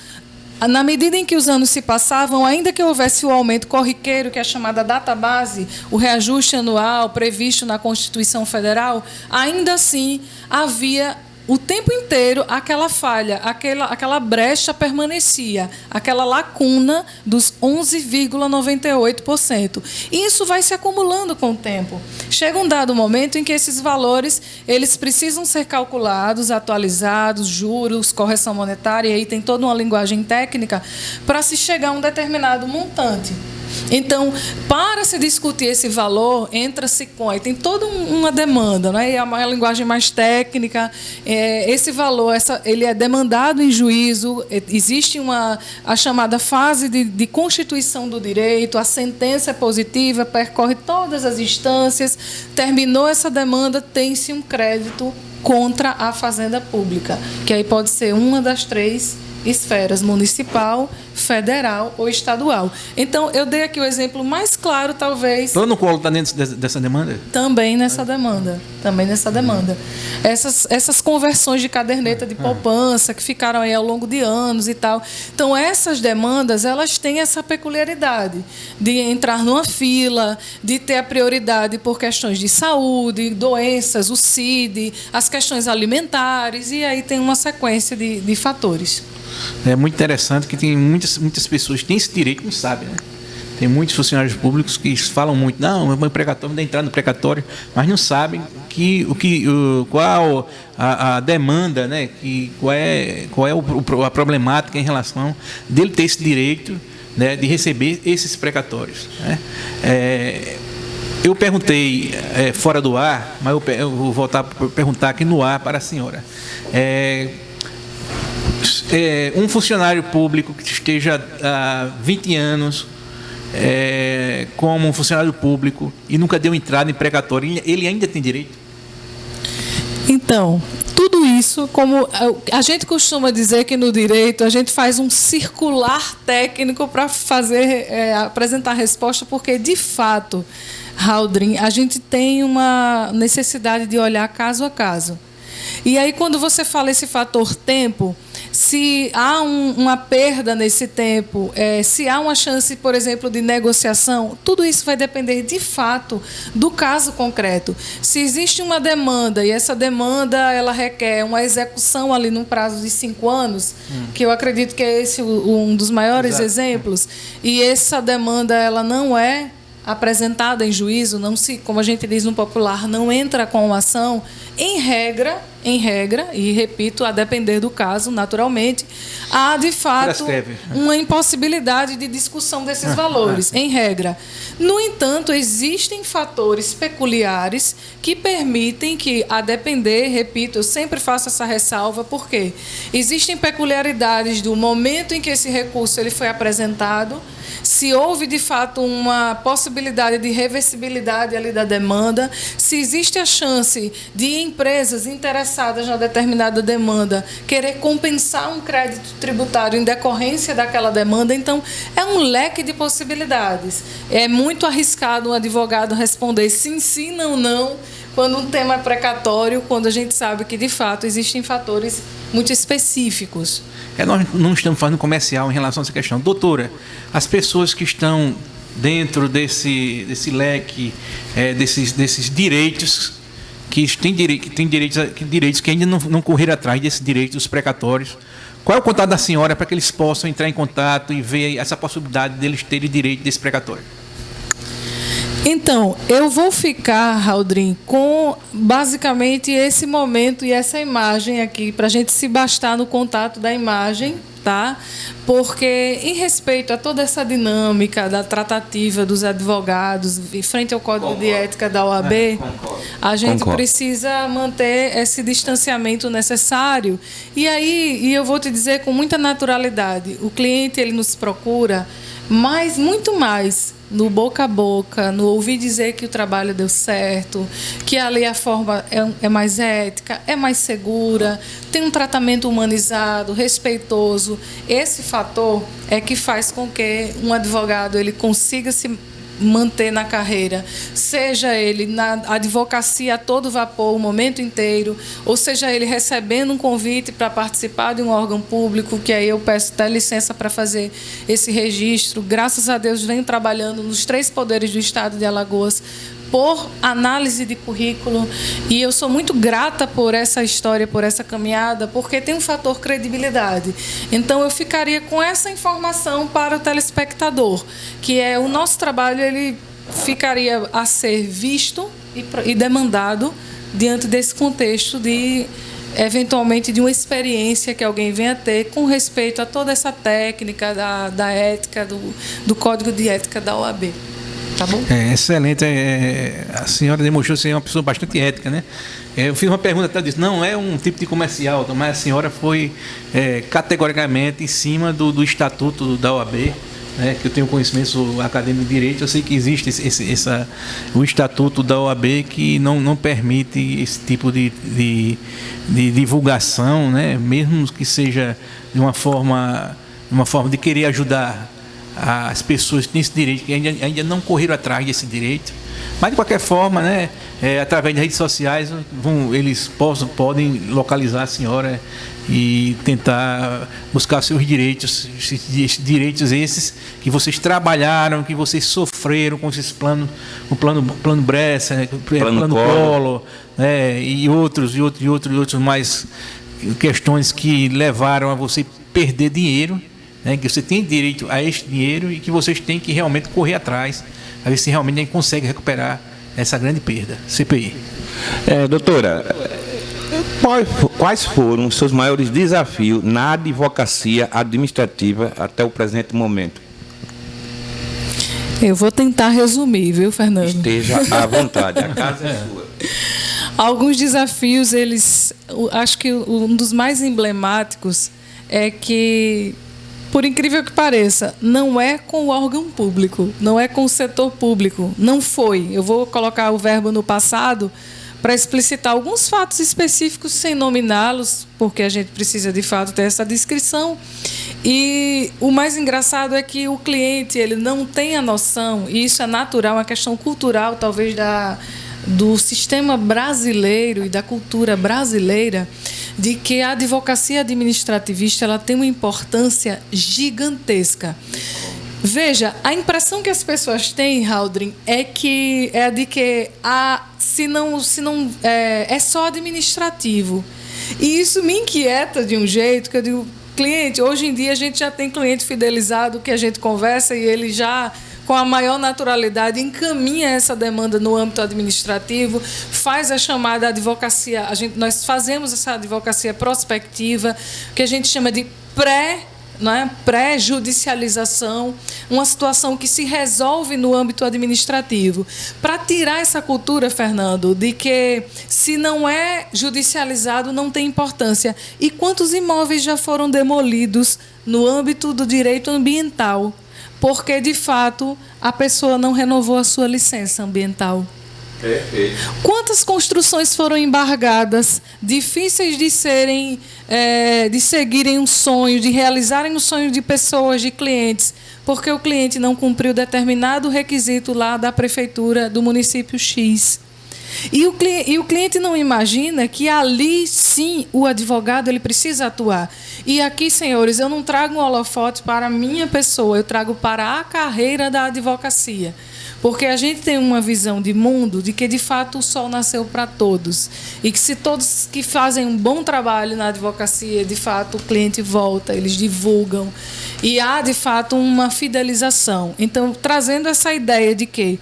na medida em que os anos se passavam, ainda que houvesse o aumento corriqueiro, que é a chamada database, o reajuste anual previsto na Constituição Federal, ainda assim havia o tempo inteiro aquela falha, aquela brecha permanecia, aquela lacuna dos 11,98%. E isso vai se acumulando com o tempo. Chega um dado momento em que esses valores eles precisam ser calculados, atualizados, juros, correção monetária, e aí tem toda uma linguagem técnica para se chegar a um determinado montante. Então, para se discutir esse valor, entra-se com... Aí tem toda uma demanda, né? É uma linguagem mais técnica. Esse valor ele é demandado em juízo, existe a chamada fase de constituição do direito, a sentença é positiva, percorre todas as instâncias, terminou essa demanda, tem-se um crédito contra a Fazenda Pública, que aí pode ser uma das 3 esferas: municipal, federal ou estadual. Então, eu dei aqui o exemplo mais claro, talvez... Todo no colo está dentro dessa demanda? Também nessa demanda. Essas conversões de caderneta de poupança que ficaram aí ao longo de anos e tal. Então, essas demandas, elas têm essa peculiaridade de entrar numa fila, de ter a prioridade por questões de saúde, doenças, o CID, as questões alimentares, e aí tem uma sequência de fatores. É muito interessante que tem muitas pessoas que têm esse direito e não sabem, né? Tem muitos funcionários públicos que falam muito, não, meu precatório, vou entrar no precatório, mas não sabem qual a demanda, né? Qual é a problemática em relação dele ter esse direito, né, de receber esses precatórios, né? Eu perguntei fora do ar, mas eu vou voltar a perguntar aqui no ar para a senhora. Um funcionário público que esteja há 20 anos como um funcionário público e nunca deu entrada em precatório, ele ainda tem direito? Então, tudo isso, como a gente costuma dizer que no direito a gente faz um circular técnico para apresentar a resposta, porque, de fato, Haldrin, a gente tem uma necessidade de olhar caso a caso. E aí, quando você fala esse fator tempo, se há uma perda nesse tempo, se há uma chance, por exemplo, de negociação, tudo isso vai depender, de fato, do caso concreto. Se existe uma demanda e essa demanda ela requer uma execução ali num prazo de 5 anos, que eu acredito que é esse um dos maiores exemplos, e essa demanda ela não é apresentada em juízo, não se, como a gente diz no popular, não entra com a ação, em regra, e repito, a depender do caso, naturalmente, há de fato uma impossibilidade de discussão desses valores, em regra. No entanto, existem fatores peculiares que permitem que, a depender, repito, eu sempre faço essa ressalva, porque existem peculiaridades do momento em que esse recurso ele foi apresentado, se houve, de fato, uma possibilidade de reversibilidade ali da demanda, se existe a chance de empresas interessadas na determinada demanda querer compensar um crédito tributário em decorrência daquela demanda. Então, é um leque de possibilidades. É muito arriscado um advogado responder sim, não, quando um tema é precatório, quando a gente sabe que, de fato, existem fatores muito específicos. Nós não estamos fazendo comercial em relação a essa questão. Doutora, as pessoas que estão dentro desse leque, desses direitos, que têm direitos que ainda não correram atrás desse direito dos precatórios, qual é o contato da senhora para que eles possam entrar em contato e ver essa possibilidade deles terem direito desse precatório? Então, eu vou ficar, Haldrin, com basicamente esse momento e essa imagem aqui, para a gente se bastar no contato da imagem tá? Porque, em respeito a toda essa dinâmica da tratativa dos advogados frente ao Código de Ética da OAB, a gente precisa manter esse distanciamento necessário. E aí, eu vou te dizer com muita naturalidade, o cliente ele nos procura, mas muito mais no boca a boca, no ouvir dizer que o trabalho deu certo, que ali a forma é mais ética, é mais segura, tem um tratamento humanizado, respeitoso. Esse fator é que faz com que um advogado ele consiga se manter na carreira, seja ele na advocacia a todo vapor o momento inteiro, ou seja ele recebendo um convite para participar de um órgão público, que aí eu peço até licença para fazer esse registro. Graças a Deus venho trabalhando nos 3 poderes do estado de Alagoas por análise de currículo, e eu sou muito grata por essa história, por essa caminhada, porque tem um fator credibilidade. Então, eu ficaria com essa informação para o telespectador, que é o nosso trabalho, ele ficaria a ser visto e demandado diante desse contexto de, eventualmente, de uma experiência que alguém venha ter com respeito a toda essa técnica da ética, do Código de Ética da OAB. Tá bom? Excelente. A senhora demonstrou ser uma pessoa bastante ética, né? Eu fiz uma pergunta, até disse, não é um tipo de comercial, mas a senhora foi categoricamente em cima do estatuto da OAB, né, que eu tenho conhecimento acadêmico de direito. Eu sei que existe o estatuto da OAB que não permite esse tipo de divulgação, né, mesmo que seja de uma forma de querer ajudar as pessoas que têm esse direito, que ainda não correram atrás desse direito. Mas, de qualquer forma, né, através das redes sociais, eles podem localizar a senhora e tentar buscar seus direitos, direitos esses que vocês trabalharam, que vocês sofreram com esses planos, o plano Bresser, né, plano Collor, né, e outros mais questões que levaram a você perder dinheiro, né, que você tem direito a este dinheiro e que vocês têm que realmente correr atrás, a ver se realmente a gente consegue recuperar essa grande perda. CPI. Doutora, quais foram os seus maiores desafios na advocacia administrativa até o presente momento? Eu vou tentar resumir, viu, Fernando? Esteja à vontade, a casa é sua. Alguns desafios, acho que um dos mais emblemáticos é que, por incrível que pareça, não é com o órgão público, não é com o setor público, não foi. Eu vou colocar o verbo no passado para explicitar alguns fatos específicos sem nominá-los, porque a gente precisa, de fato, ter essa descrição. E o mais engraçado é que o cliente ele não tem a noção, e isso é natural, é uma questão cultural, talvez, do sistema brasileiro e da cultura brasileira, de que a advocacia administrativista ela tem uma importância gigantesca. Veja, a impressão que as pessoas têm, Haldrin, é a de que se não é só administrativo. E isso me inquieta de um jeito que eu digo, cliente, hoje em dia a gente já tem cliente fidelizado que a gente conversa e ele já, com a maior naturalidade, encaminha essa demanda no âmbito administrativo, faz a chamada advocacia, nós fazemos essa advocacia prospectiva, que a gente chama de pré-judicialização, uma situação que se resolve no âmbito administrativo. Para tirar essa cultura, Fernando, de que se não é judicializado não tem importância. E quantos imóveis já foram demolidos no âmbito do direito ambiental? Porque, de fato, a pessoa não renovou a sua licença ambiental. Perfeito. Quantas construções foram embargadas, difíceis de seguirem um sonho, de realizarem um sonho de pessoas, de clientes, porque o cliente não cumpriu determinado requisito lá da prefeitura do município X. E o cliente não imagina que ali, sim, o advogado ele precisa atuar. E aqui, senhores, eu não trago um holofote para a minha pessoa, eu trago para a carreira da advocacia. Porque a gente tem uma visão de mundo de que, de fato, o sol nasceu para todos. E que se todos que fazem um bom trabalho na advocacia, de fato, o cliente volta, eles divulgam. E há, de fato, uma fidelização. Então, trazendo essa ideia de que,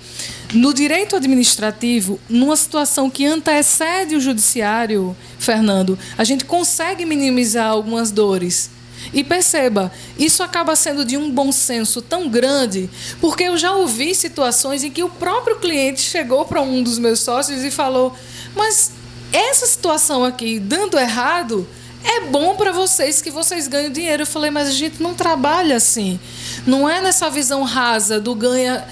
no direito administrativo, numa situação que antecede o judiciário, Fernando, a gente consegue minimizar algumas dores. E perceba, isso acaba sendo de um bom senso tão grande, porque eu já ouvi situações em que o próprio cliente chegou para um dos meus sócios e falou: mas essa situação aqui, dando errado, é bom para vocês, que vocês ganham dinheiro. Eu falei: mas a gente não trabalha assim. Não é nessa visão rasa do ganhar,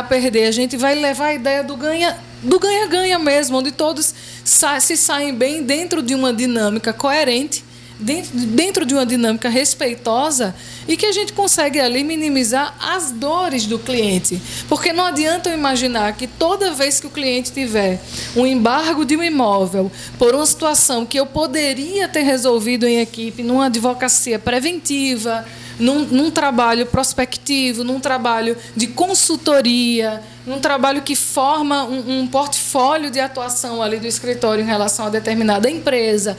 perder. A gente vai levar a ideia do ganha-ganha mesmo, onde todos se saem bem dentro de uma dinâmica coerente, dentro de uma dinâmica respeitosa, e que a gente consegue ali minimizar as dores do cliente. Porque não adianta eu imaginar que toda vez que o cliente tiver um embargo de um imóvel por uma situação que eu poderia ter resolvido em equipe, numa advocacia preventiva, num trabalho prospectivo, num trabalho de consultoria, num trabalho que forma um portfólio de atuação ali do escritório em relação a determinada empresa,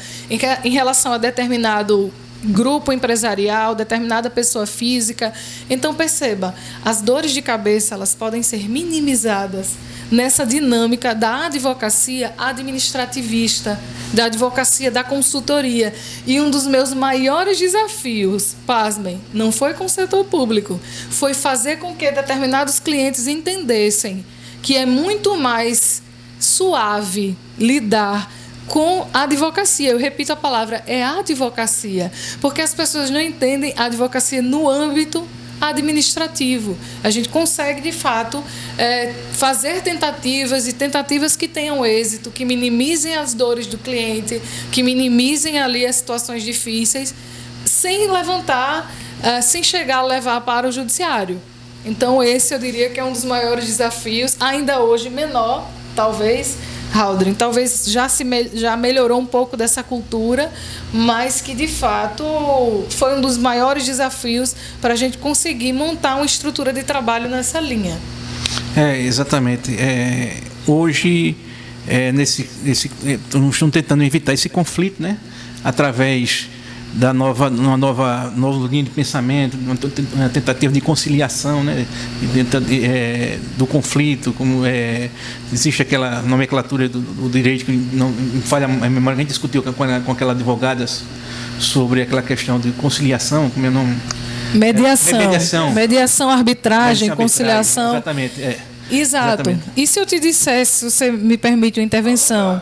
em relação a determinado grupo empresarial, determinada pessoa física. Então, perceba, as dores de cabeça, elas podem ser minimizadas nessa dinâmica da advocacia administrativista, da advocacia da consultoria. E um dos meus maiores desafios, pasmem, não foi com o setor público, foi fazer com que determinados clientes entendessem que é muito mais suave lidar com a advocacia. Eu repito a palavra, é a advocacia, porque as pessoas não entendem a advocacia no âmbito administrativo. A gente consegue, de fato, fazer tentativas que tenham êxito, que minimizem as dores do cliente, que minimizem ali as situações difíceis, sem chegar a levar para o judiciário. Então, esse eu diria que é um dos maiores desafios, ainda hoje menor, talvez, Haldrin, talvez já melhorou um pouco dessa cultura, mas que, de fato, foi um dos maiores desafios para a gente conseguir montar uma estrutura de trabalho nessa linha. Exatamente. Hoje, estamos tentando evitar esse conflito, né? Através da nova linha de pensamento, uma tentativa de conciliação, né, do conflito, como existe aquela nomenclatura do direito que não falha a memória, a gente discutiu com aquela advogada sobre aquela questão de conciliação, como é o nome? Mediação, arbitragem, conciliação. Exatamente. Exato. Exatamente. E se eu te dissesse, se você me permite uma intervenção,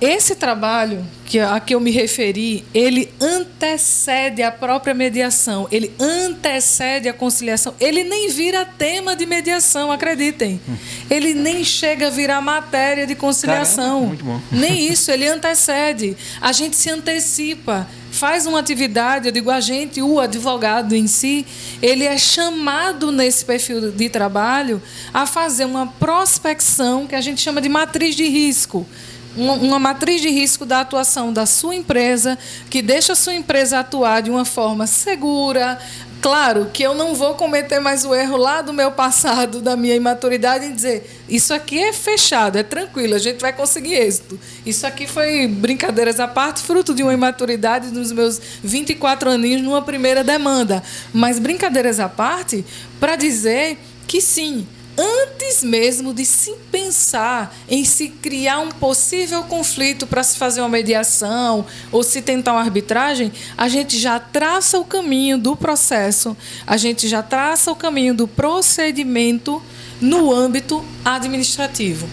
esse trabalho a que eu me referi, ele antecede a própria mediação, ele antecede a conciliação, ele nem vira tema de mediação, acreditem. Ele nem chega a virar matéria de conciliação. Caramba, muito bom. Nem isso, ele antecede. A gente se antecipa, faz uma atividade, eu digo a gente, o advogado em si, ele é chamado nesse perfil de trabalho a fazer uma prospecção que a gente chama de matriz de risco. Uma matriz de risco da atuação da sua empresa, que deixa a sua empresa atuar de uma forma segura. Claro que eu não vou cometer mais o erro lá do meu passado, da minha imaturidade, em dizer: isso aqui é fechado, é tranquilo, a gente vai conseguir êxito. Isso aqui foi, brincadeiras à parte, fruto de uma imaturidade dos meus 24 aninhos numa primeira demanda. Mas, brincadeiras à parte, para dizer que sim, antes mesmo de se pensar em se criar um possível conflito para se fazer uma mediação ou se tentar uma arbitragem, a gente já traça o caminho do processo, a gente já traça o caminho do procedimento no âmbito administrativo.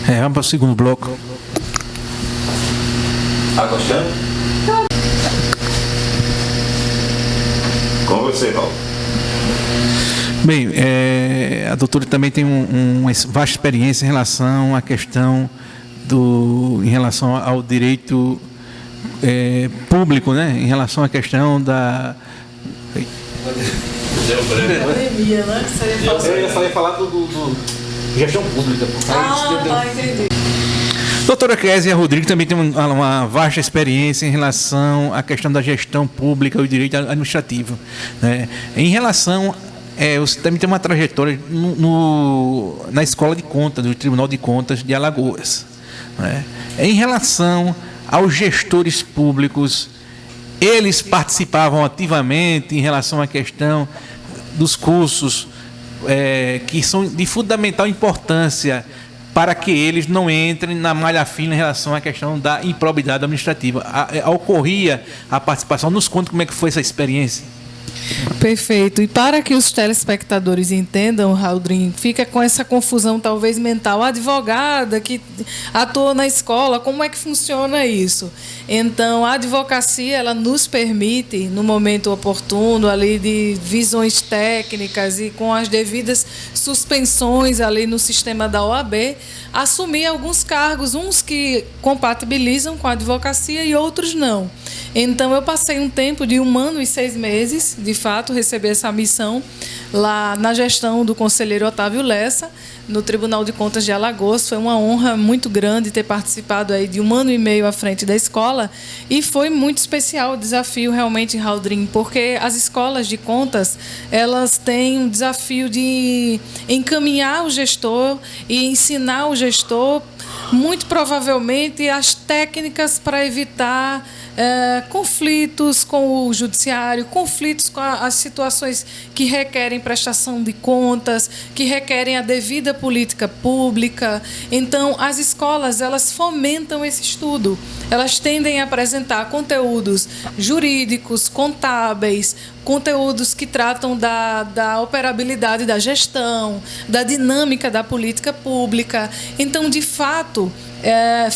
Vamos para o segundo bloco. Está gostando? Com você, Paulo. Bem, a doutora também tem uma vasta experiência em relação à questão em relação ao direito público, né? Em relação à questão da... Pandemia, né? Eu ia falar do gestão pública. Entendi. Doutora Kézia Rodrigues também tem uma vasta experiência em relação à questão da gestão pública e o direito administrativo, né? Em relação... você também tem uma trajetória na Escola de Contas, do Tribunal de Contas de Alagoas, né? Em relação aos gestores públicos, eles participavam ativamente em relação à questão dos cursos que são de fundamental importância para que eles não entrem na malha fina em relação à questão da improbidade administrativa. Ocorria a participação. Nos conta como é que foi essa experiência. Perfeito. E para que os telespectadores entendam, Haldrin, fica com essa confusão talvez mental. A advogada que atuou na escola, como é que funciona isso? Então, a advocacia, ela nos permite, no momento oportuno, ali de visões técnicas e com as devidas suspensões ali no sistema da OAB, assumir alguns cargos, uns que compatibilizam com a advocacia e outros não. Então, eu passei um tempo de 1 ano e 6 meses, de fato, recebi essa missão lá na gestão do conselheiro Otávio Lessa, no Tribunal de Contas de Alagoas. Foi uma honra muito grande ter participado aí de 1 ano e meio à frente da escola, e foi muito especial o desafio realmente, Haldrin, porque as escolas de contas, elas têm um desafio de encaminhar o gestor e ensinar o gestor, muito provavelmente, as técnicas para evitar conflitos com o judiciário, conflitos com as situações que requerem prestação de contas, que requerem a devida política pública. Então, as escolas, elas fomentam esse estudo. Elas tendem a apresentar conteúdos jurídicos, contábeis, conteúdos que tratam da operabilidade da gestão, da dinâmica da política pública. Então, de fato,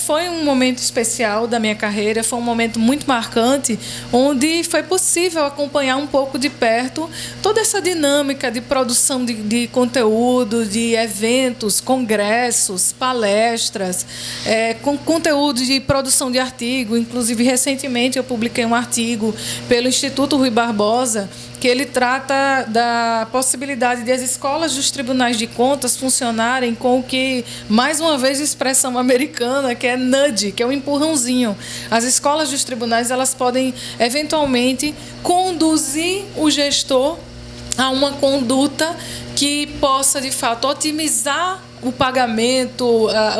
foi um momento especial da minha carreira, foi um momento muito marcante, onde foi possível acompanhar um pouco de perto toda essa dinâmica de produção de conteúdo, de eventos, congressos, palestras, com conteúdo de produção de artigo. Inclusive, recentemente eu publiquei um artigo pelo Instituto Rui Barbosa, que ele trata da possibilidade de as escolas dos tribunais de contas funcionarem com o que, mais uma vez, a expressão americana, que é nudge, que é um empurrãozinho. As escolas dos tribunais, elas podem, eventualmente, conduzir o gestor a uma conduta que possa, de fato, otimizar o pagamento,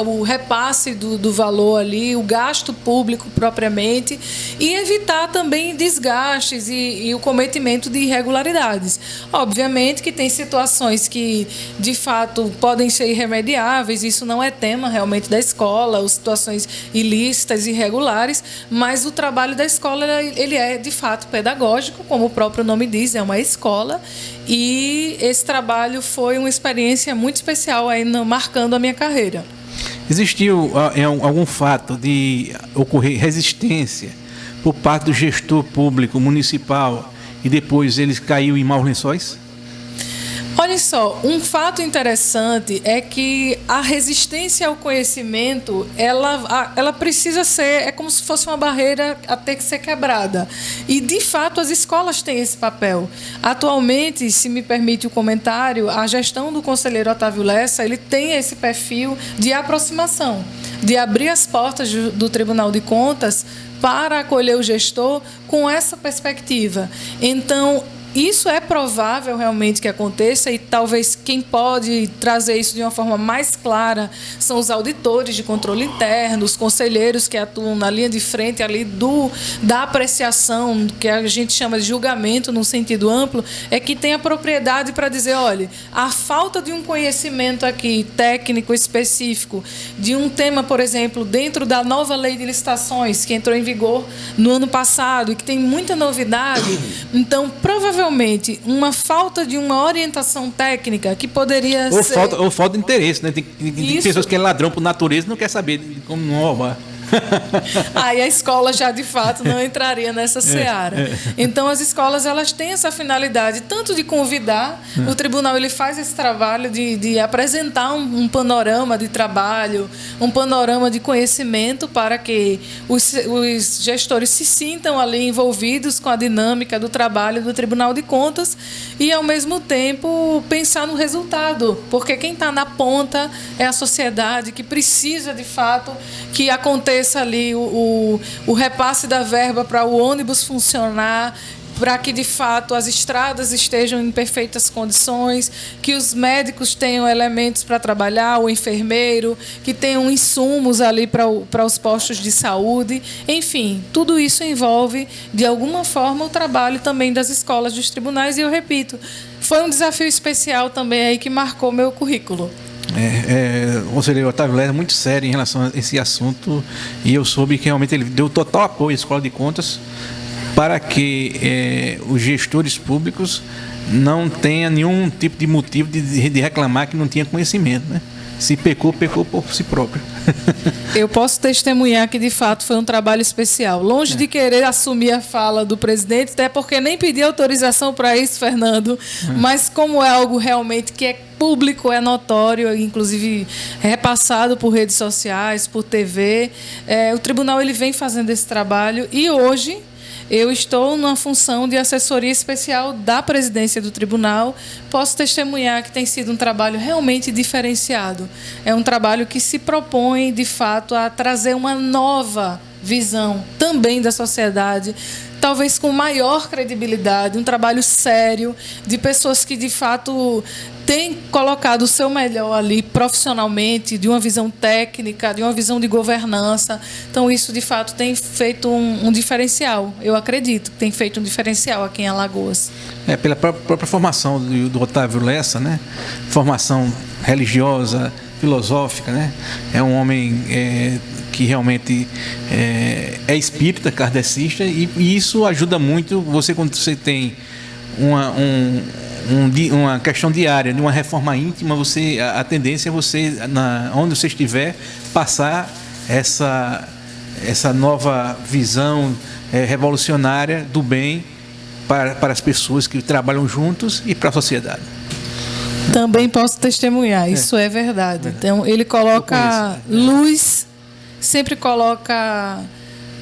o repasse do valor ali, o gasto público propriamente, e evitar também desgastes e o cometimento de irregularidades. Obviamente que tem situações que, de fato, podem ser irremediáveis, isso não é tema realmente da escola, ou situações ilícitas, irregulares, mas o trabalho da escola, ele é, de fato, pedagógico, como o próprio nome diz, é uma escola, e esse trabalho foi uma experiência muito especial aí marcando a minha carreira. Existiu algum fato de ocorrer resistência por parte do gestor público municipal e depois ele caiu em maus lençóis? Olha só, um fato interessante é que a resistência ao conhecimento, ela precisa ser, é como se fosse uma barreira a ter que ser quebrada. E, de fato, as escolas têm esse papel. Atualmente, se me permite o comentário, a gestão do conselheiro Otávio Lessa, ele tem esse perfil de aproximação, de abrir as portas do Tribunal de Contas para acolher o gestor com essa perspectiva. Então, isso é provável realmente que aconteça, e talvez quem pode trazer isso de uma forma mais clara são os auditores de controle interno, os conselheiros que atuam na linha de frente ali da apreciação, que a gente chama de julgamento no sentido amplo, é que tem a propriedade para dizer, olha, a falta de um conhecimento aqui técnico específico de um tema, por exemplo, dentro da nova lei de licitações que entrou em vigor no ano passado e que tem muita novidade, então provavelmente uma falta de uma orientação técnica que poderia ser... Ou falta de interesse, né? Tem pessoas que é ladrão por natureza e não quer saber como não roubar. Aí a escola já, de fato, não entraria nessa seara. Então, as escolas, elas têm essa finalidade, tanto de convidar, o tribunal ele faz esse trabalho de apresentar um panorama de trabalho, um panorama de conhecimento para que os gestores se sintam ali envolvidos com a dinâmica do trabalho do Tribunal de Contas e, ao mesmo tempo, pensar no resultado, porque quem está na ponta é a sociedade que precisa, de fato, que aconteça ali o repasse da verba para o ônibus funcionar, para que, de fato, as estradas estejam em perfeitas condições, que os médicos tenham elementos para trabalhar, o enfermeiro, que tenham insumos ali para os postos de saúde. Enfim, tudo isso envolve, de alguma forma, o trabalho também das escolas dos tribunais. E eu repito, foi um desafio especial também aí que marcou meu currículo. O conselheiro Otávio Lessa é muito sério em relação a esse assunto, e eu soube que realmente ele deu total apoio à Escola de Contas para que os gestores públicos não tenham nenhum tipo de motivo de reclamar que não tinha conhecimento, né? Se pecou, pecou por si próprio. Eu posso testemunhar que, de fato, foi um trabalho especial. Longe de querer assumir a fala do presidente, até porque nem pedi autorização para isso, Fernando, mas como é algo realmente que é público, é notório, inclusive repassado por redes sociais, por TV, o tribunal ele vem fazendo esse trabalho e hoje eu estou numa função de assessoria especial da presidência do tribunal. Posso testemunhar que tem sido um trabalho realmente diferenciado. É um trabalho que se propõe, de fato, a trazer uma nova visão também da sociedade, talvez com maior credibilidade, um trabalho sério, de pessoas que, de fato, têm colocado o seu melhor ali profissionalmente, de uma visão técnica, de uma visão de governança. Então, isso, de fato, tem feito um diferencial. Eu acredito que tem feito um diferencial aqui em Alagoas. Pela própria formação do Otávio Lessa, né? Formação religiosa, filosófica, né? É um homem que realmente é espírita, kardecista, e isso ajuda muito você quando você tem uma questão diária, de uma reforma íntima, a tendência é você, onde você estiver, passar essa nova visão revolucionária do bem para as pessoas que trabalham juntos e para a sociedade. Também posso testemunhar, isso é verdade. Então, ele coloca luz, sempre coloca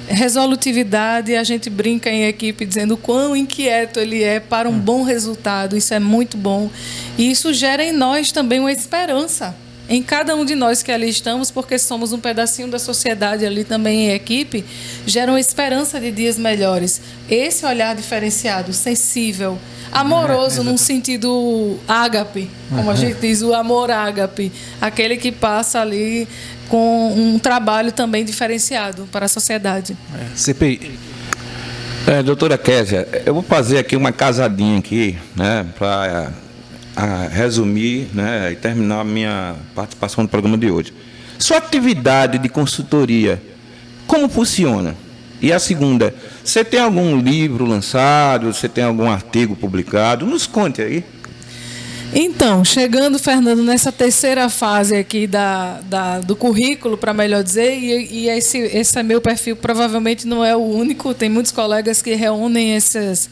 resolutividade, a gente brinca em equipe dizendo o quão inquieto ele é para um bom resultado. Isso é muito bom. E isso gera em nós também uma esperança, em cada um de nós que ali estamos, porque somos um pedacinho da sociedade ali também em equipe, gera uma esperança de dias melhores. Esse olhar diferenciado, sensível, amoroso, num sentido ágape, como a gente diz, o amor ágape, aquele que passa ali com um trabalho também diferenciado para a sociedade. CPI. Doutora Késia, eu vou fazer aqui uma casadinha aqui, né, para resumir, né, e terminar a minha participação no programa de hoje. Sua atividade de consultoria, como funciona? E a segunda, você tem algum livro lançado, você tem algum artigo publicado? Nos conte aí. Então, chegando, Fernando, nessa terceira fase aqui do currículo, para melhor dizer, e esse meu perfil provavelmente não é o único, tem muitos colegas que reúnem essas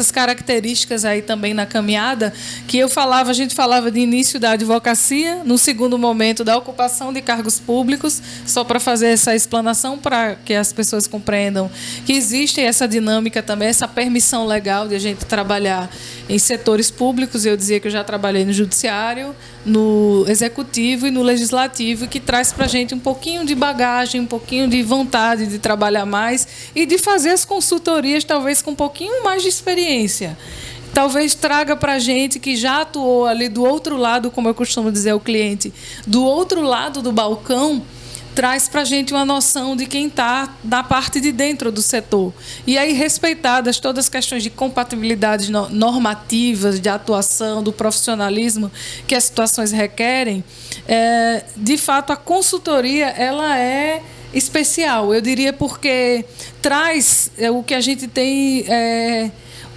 características aí também na caminhada, que a gente falava de início da advocacia, no segundo momento da ocupação de cargos públicos, só para fazer essa explanação, para que as pessoas compreendam que existe essa dinâmica também, essa permissão legal de a gente trabalhar em setores públicos. Eu dizia que eu já trabalhei no judiciário, no executivo e no legislativo, que traz para a gente um pouquinho de bagagem, um pouquinho de vontade de trabalhar mais e de fazer as consultorias talvez com um pouquinho mais de experiência. Talvez traga para a gente que já atuou ali do outro lado, como eu costumo dizer ao cliente, do outro lado do balcão, traz para a gente uma noção de quem está da parte de dentro do setor. E aí, respeitadas todas as questões de compatibilidade normativas, de atuação, do profissionalismo que as situações requerem, de fato, a consultoria ela é especial, eu diria, porque traz o que a gente tem,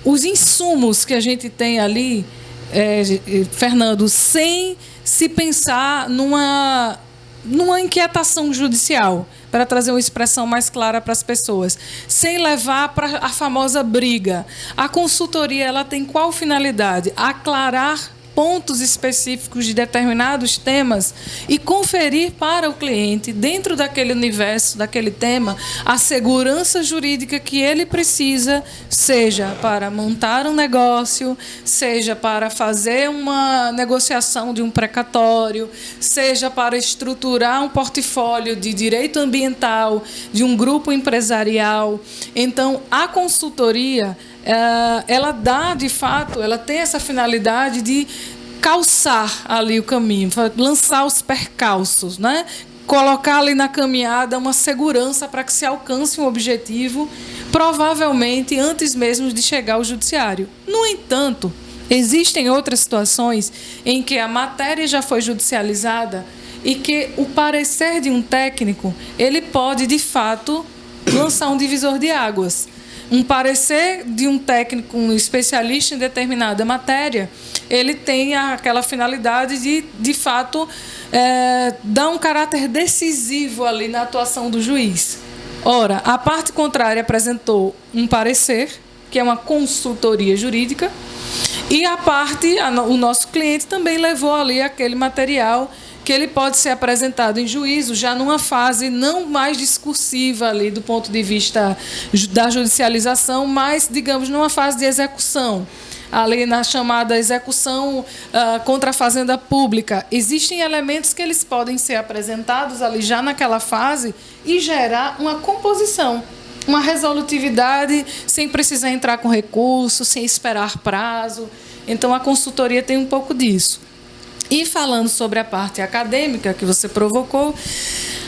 os insumos que a gente tem ali, Fernando, sem se pensar numa inquietação judicial, para trazer uma expressão mais clara para as pessoas, sem levar para a famosa briga. A consultoria ela tem qual finalidade? Aclarar pontos específicos de determinados temas e conferir para o cliente, dentro daquele universo, daquele tema, a segurança jurídica que ele precisa, seja para montar um negócio, seja para fazer uma negociação de um precatório, seja para estruturar um portfólio de direito ambiental, de um grupo empresarial. Então, a consultoria, ela dá, de fato, ela tem essa finalidade de calçar ali o caminho, lançar os percalços, né? Colocar ali na caminhada uma segurança para que se alcance um objetivo, provavelmente antes mesmo de chegar ao judiciário. No entanto, Existem outras situações em que a matéria já foi judicializada e que o parecer de um técnico, ele pode, de fato, lançar um divisor de águas. Um parecer de um técnico, um especialista em determinada matéria, ele tem aquela finalidade de fato, dar um caráter decisivo ali na atuação do juiz. Ora, a parte contrária apresentou um parecer, que é uma consultoria jurídica, e o nosso cliente também levou ali aquele material que ele pode ser apresentado em juízo já numa fase não mais discursiva ali do ponto de vista da judicialização, mas, digamos, numa fase de execução, ali na chamada execução contra a fazenda pública. Existem elementos que eles podem ser apresentados ali já naquela fase e gerar uma composição, uma resolutividade sem precisar entrar com recurso, sem esperar prazo. Então, a consultoria tem um pouco disso. E falando sobre a parte acadêmica que você provocou,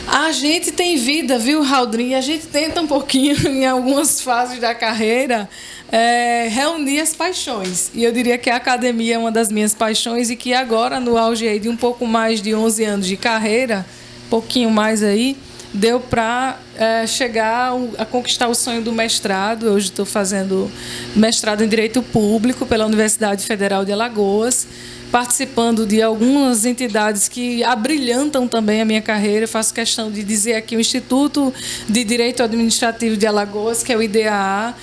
a gente tem vida, viu, Haldrin? A gente tenta um pouquinho, em algumas fases da carreira, reunir as paixões. E eu diria que a academia é uma das minhas paixões e que agora, no auge aí de um pouco mais de 11 anos de carreira, pouquinho mais aí, deu para chegar a conquistar o sonho do mestrado. Hoje estou fazendo mestrado em Direito Público pela Universidade Federal de Alagoas, participando de algumas entidades que abrilhantam também a minha carreira. Eu faço questão de dizer aqui o Instituto de Direito Administrativo de Alagoas, que é o IDAA,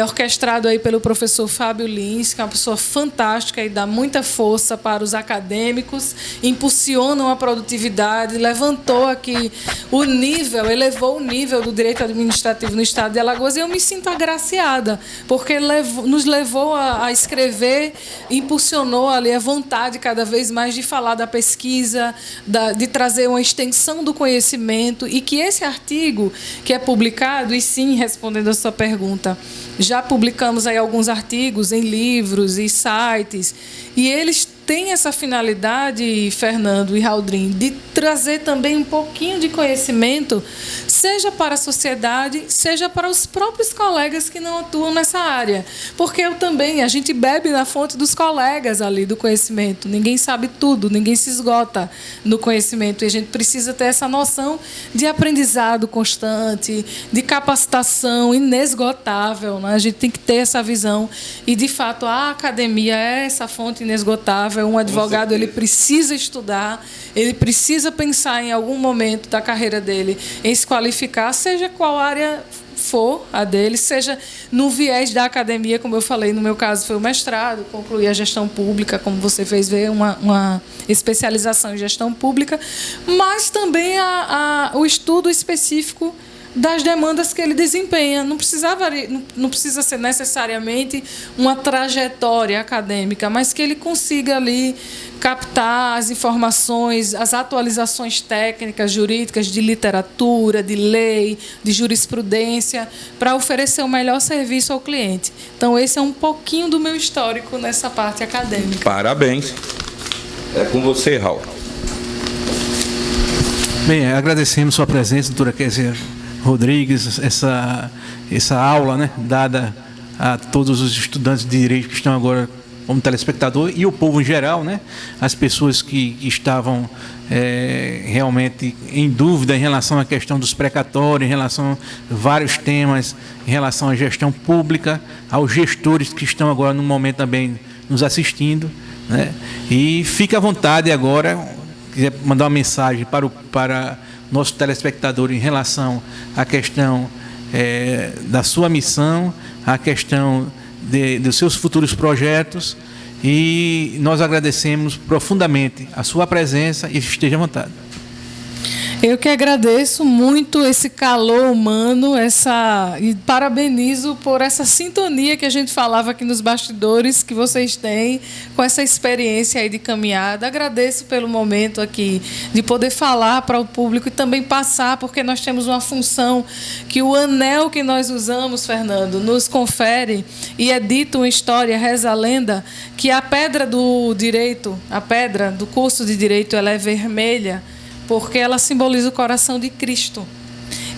orquestrado aí pelo professor Fábio Lins, que é uma pessoa fantástica e dá muita força para os acadêmicos, impulsionam a produtividade, levantou aqui o nível, elevou o nível do direito administrativo no estado de Alagoas, e eu me sinto agraciada, porque nos levou a escrever, impulsionou ali a vontade cada vez mais de falar da pesquisa, de trazer uma extensão do conhecimento, e que esse artigo que é publicado, e sim, respondendo a sua pergunta, já publicamos aí alguns artigos em livros e sites, e eles têm essa finalidade, Fernando e Haldrin, de trazer também um pouquinho de conhecimento, seja para a sociedade, seja para os próprios colegas que não atuam nessa área. Porque a gente bebe na fonte dos colegas ali, do conhecimento. Ninguém sabe tudo, ninguém se esgota no conhecimento. E a gente precisa ter essa noção de aprendizado constante, de capacitação inesgotável, né? A gente tem que ter essa visão. E, de fato, a academia é essa fonte inesgotável. Um advogado, ele precisa estudar, ele precisa pensar em algum momento da carreira dele em se qualificar, seja qual área for a dele, seja no viés da academia, como eu falei, no meu caso foi o mestrado, concluí a gestão pública, como você fez ver, uma especialização em gestão pública, mas também o estudo específico das demandas que ele desempenha. Não precisa ser necessariamente uma trajetória acadêmica, mas que ele consiga ali captar as informações, as atualizações técnicas, jurídicas, de literatura, de lei, de jurisprudência, para oferecer o melhor serviço ao cliente. Então, esse é um pouquinho do meu histórico nessa parte acadêmica. Parabéns. É com você, Raul. Bem, agradecemos sua presença, doutora Kézia Rodrigues, essa aula, né, dada a todos os estudantes de direito que estão agora como telespectador e o povo em geral, né, as pessoas que estavam realmente em dúvida em relação à questão dos precatórios, em relação a vários temas, em relação à gestão pública, aos gestores que estão agora no momento também nos assistindo, né, e fique à vontade agora, quiser mandar uma mensagem para nosso telespectador em relação à questão da sua missão, à questão dos seus futuros projetos, e nós agradecemos profundamente a sua presença e esteja à vontade. Eu que agradeço muito esse calor humano, e parabenizo por essa sintonia que a gente falava aqui nos bastidores, que vocês têm com essa experiência aí de caminhada. Agradeço pelo momento aqui de poder falar para o público e também passar, porque nós temos uma função que o anel que nós usamos, Fernando, nos confere, e é dito uma história, reza a lenda, que a pedra do direito, a pedra do curso de direito, ela é vermelha, porque ela simboliza o coração de Cristo.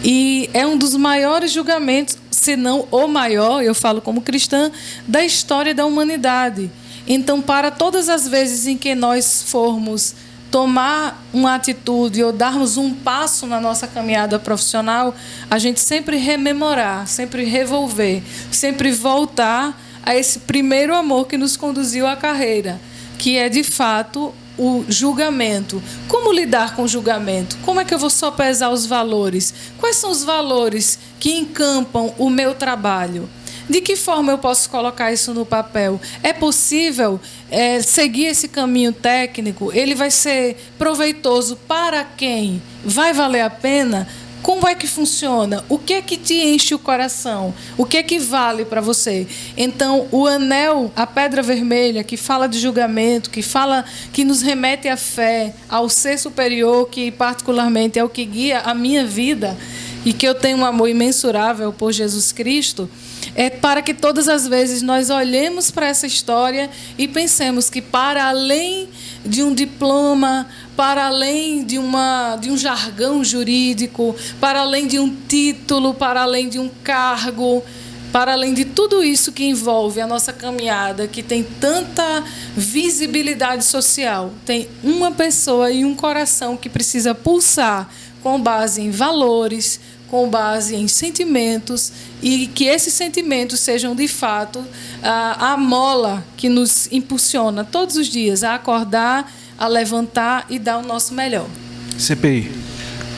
E é um dos maiores julgamentos, se não o maior, eu falo como cristã, da história da humanidade. Então, para todas as vezes em que nós formos tomar uma atitude ou darmos um passo na nossa caminhada profissional, a gente sempre rememorar, sempre revolver, sempre voltar a esse primeiro amor que nos conduziu à carreira, que é, de fato, o julgamento. Como lidar com o julgamento? Como é que eu vou sopesar os valores? Quais são os valores que encampam o meu trabalho? De que forma eu posso colocar isso no papel? É possível seguir esse caminho técnico? Ele vai ser proveitoso para quem? Vai valer a pena? Como é que funciona? O que é que te enche o coração? O que é que vale para você? Então, o anel, a pedra vermelha, que fala de julgamento, que nos remete à fé, ao ser superior, que particularmente é o que guia a minha vida, e que eu tenho um amor imensurável por Jesus Cristo, é para que todas as vezes nós olhemos para essa história e pensemos que, para além de um diploma, para além de um jargão jurídico, para além de um título, para além de um cargo, para além de tudo isso que envolve a nossa caminhada, que tem tanta visibilidade social, tem uma pessoa e um coração que precisa pulsar com base em valores, com base em sentimentos, e que esses sentimentos sejam, de fato, a mola que nos impulsiona todos os dias a acordar, a levantar e dar o nosso melhor. CPI.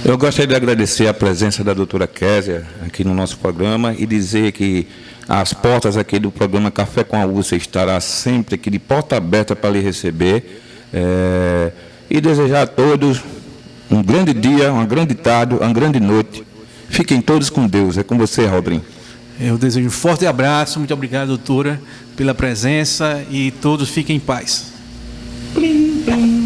Eu gostaria de agradecer a presença da doutora Késia aqui no nosso programa e dizer que as portas aqui do programa Café com a Úlcera estará sempre aqui de porta aberta para lhe receber, e desejar a todos um grande dia, uma grande tarde, uma grande noite. Fiquem todos com Deus. É com você, Rodrigo. Eu desejo um forte abraço. Muito obrigado, doutora, pela presença, e todos fiquem em paz. Plim, plim.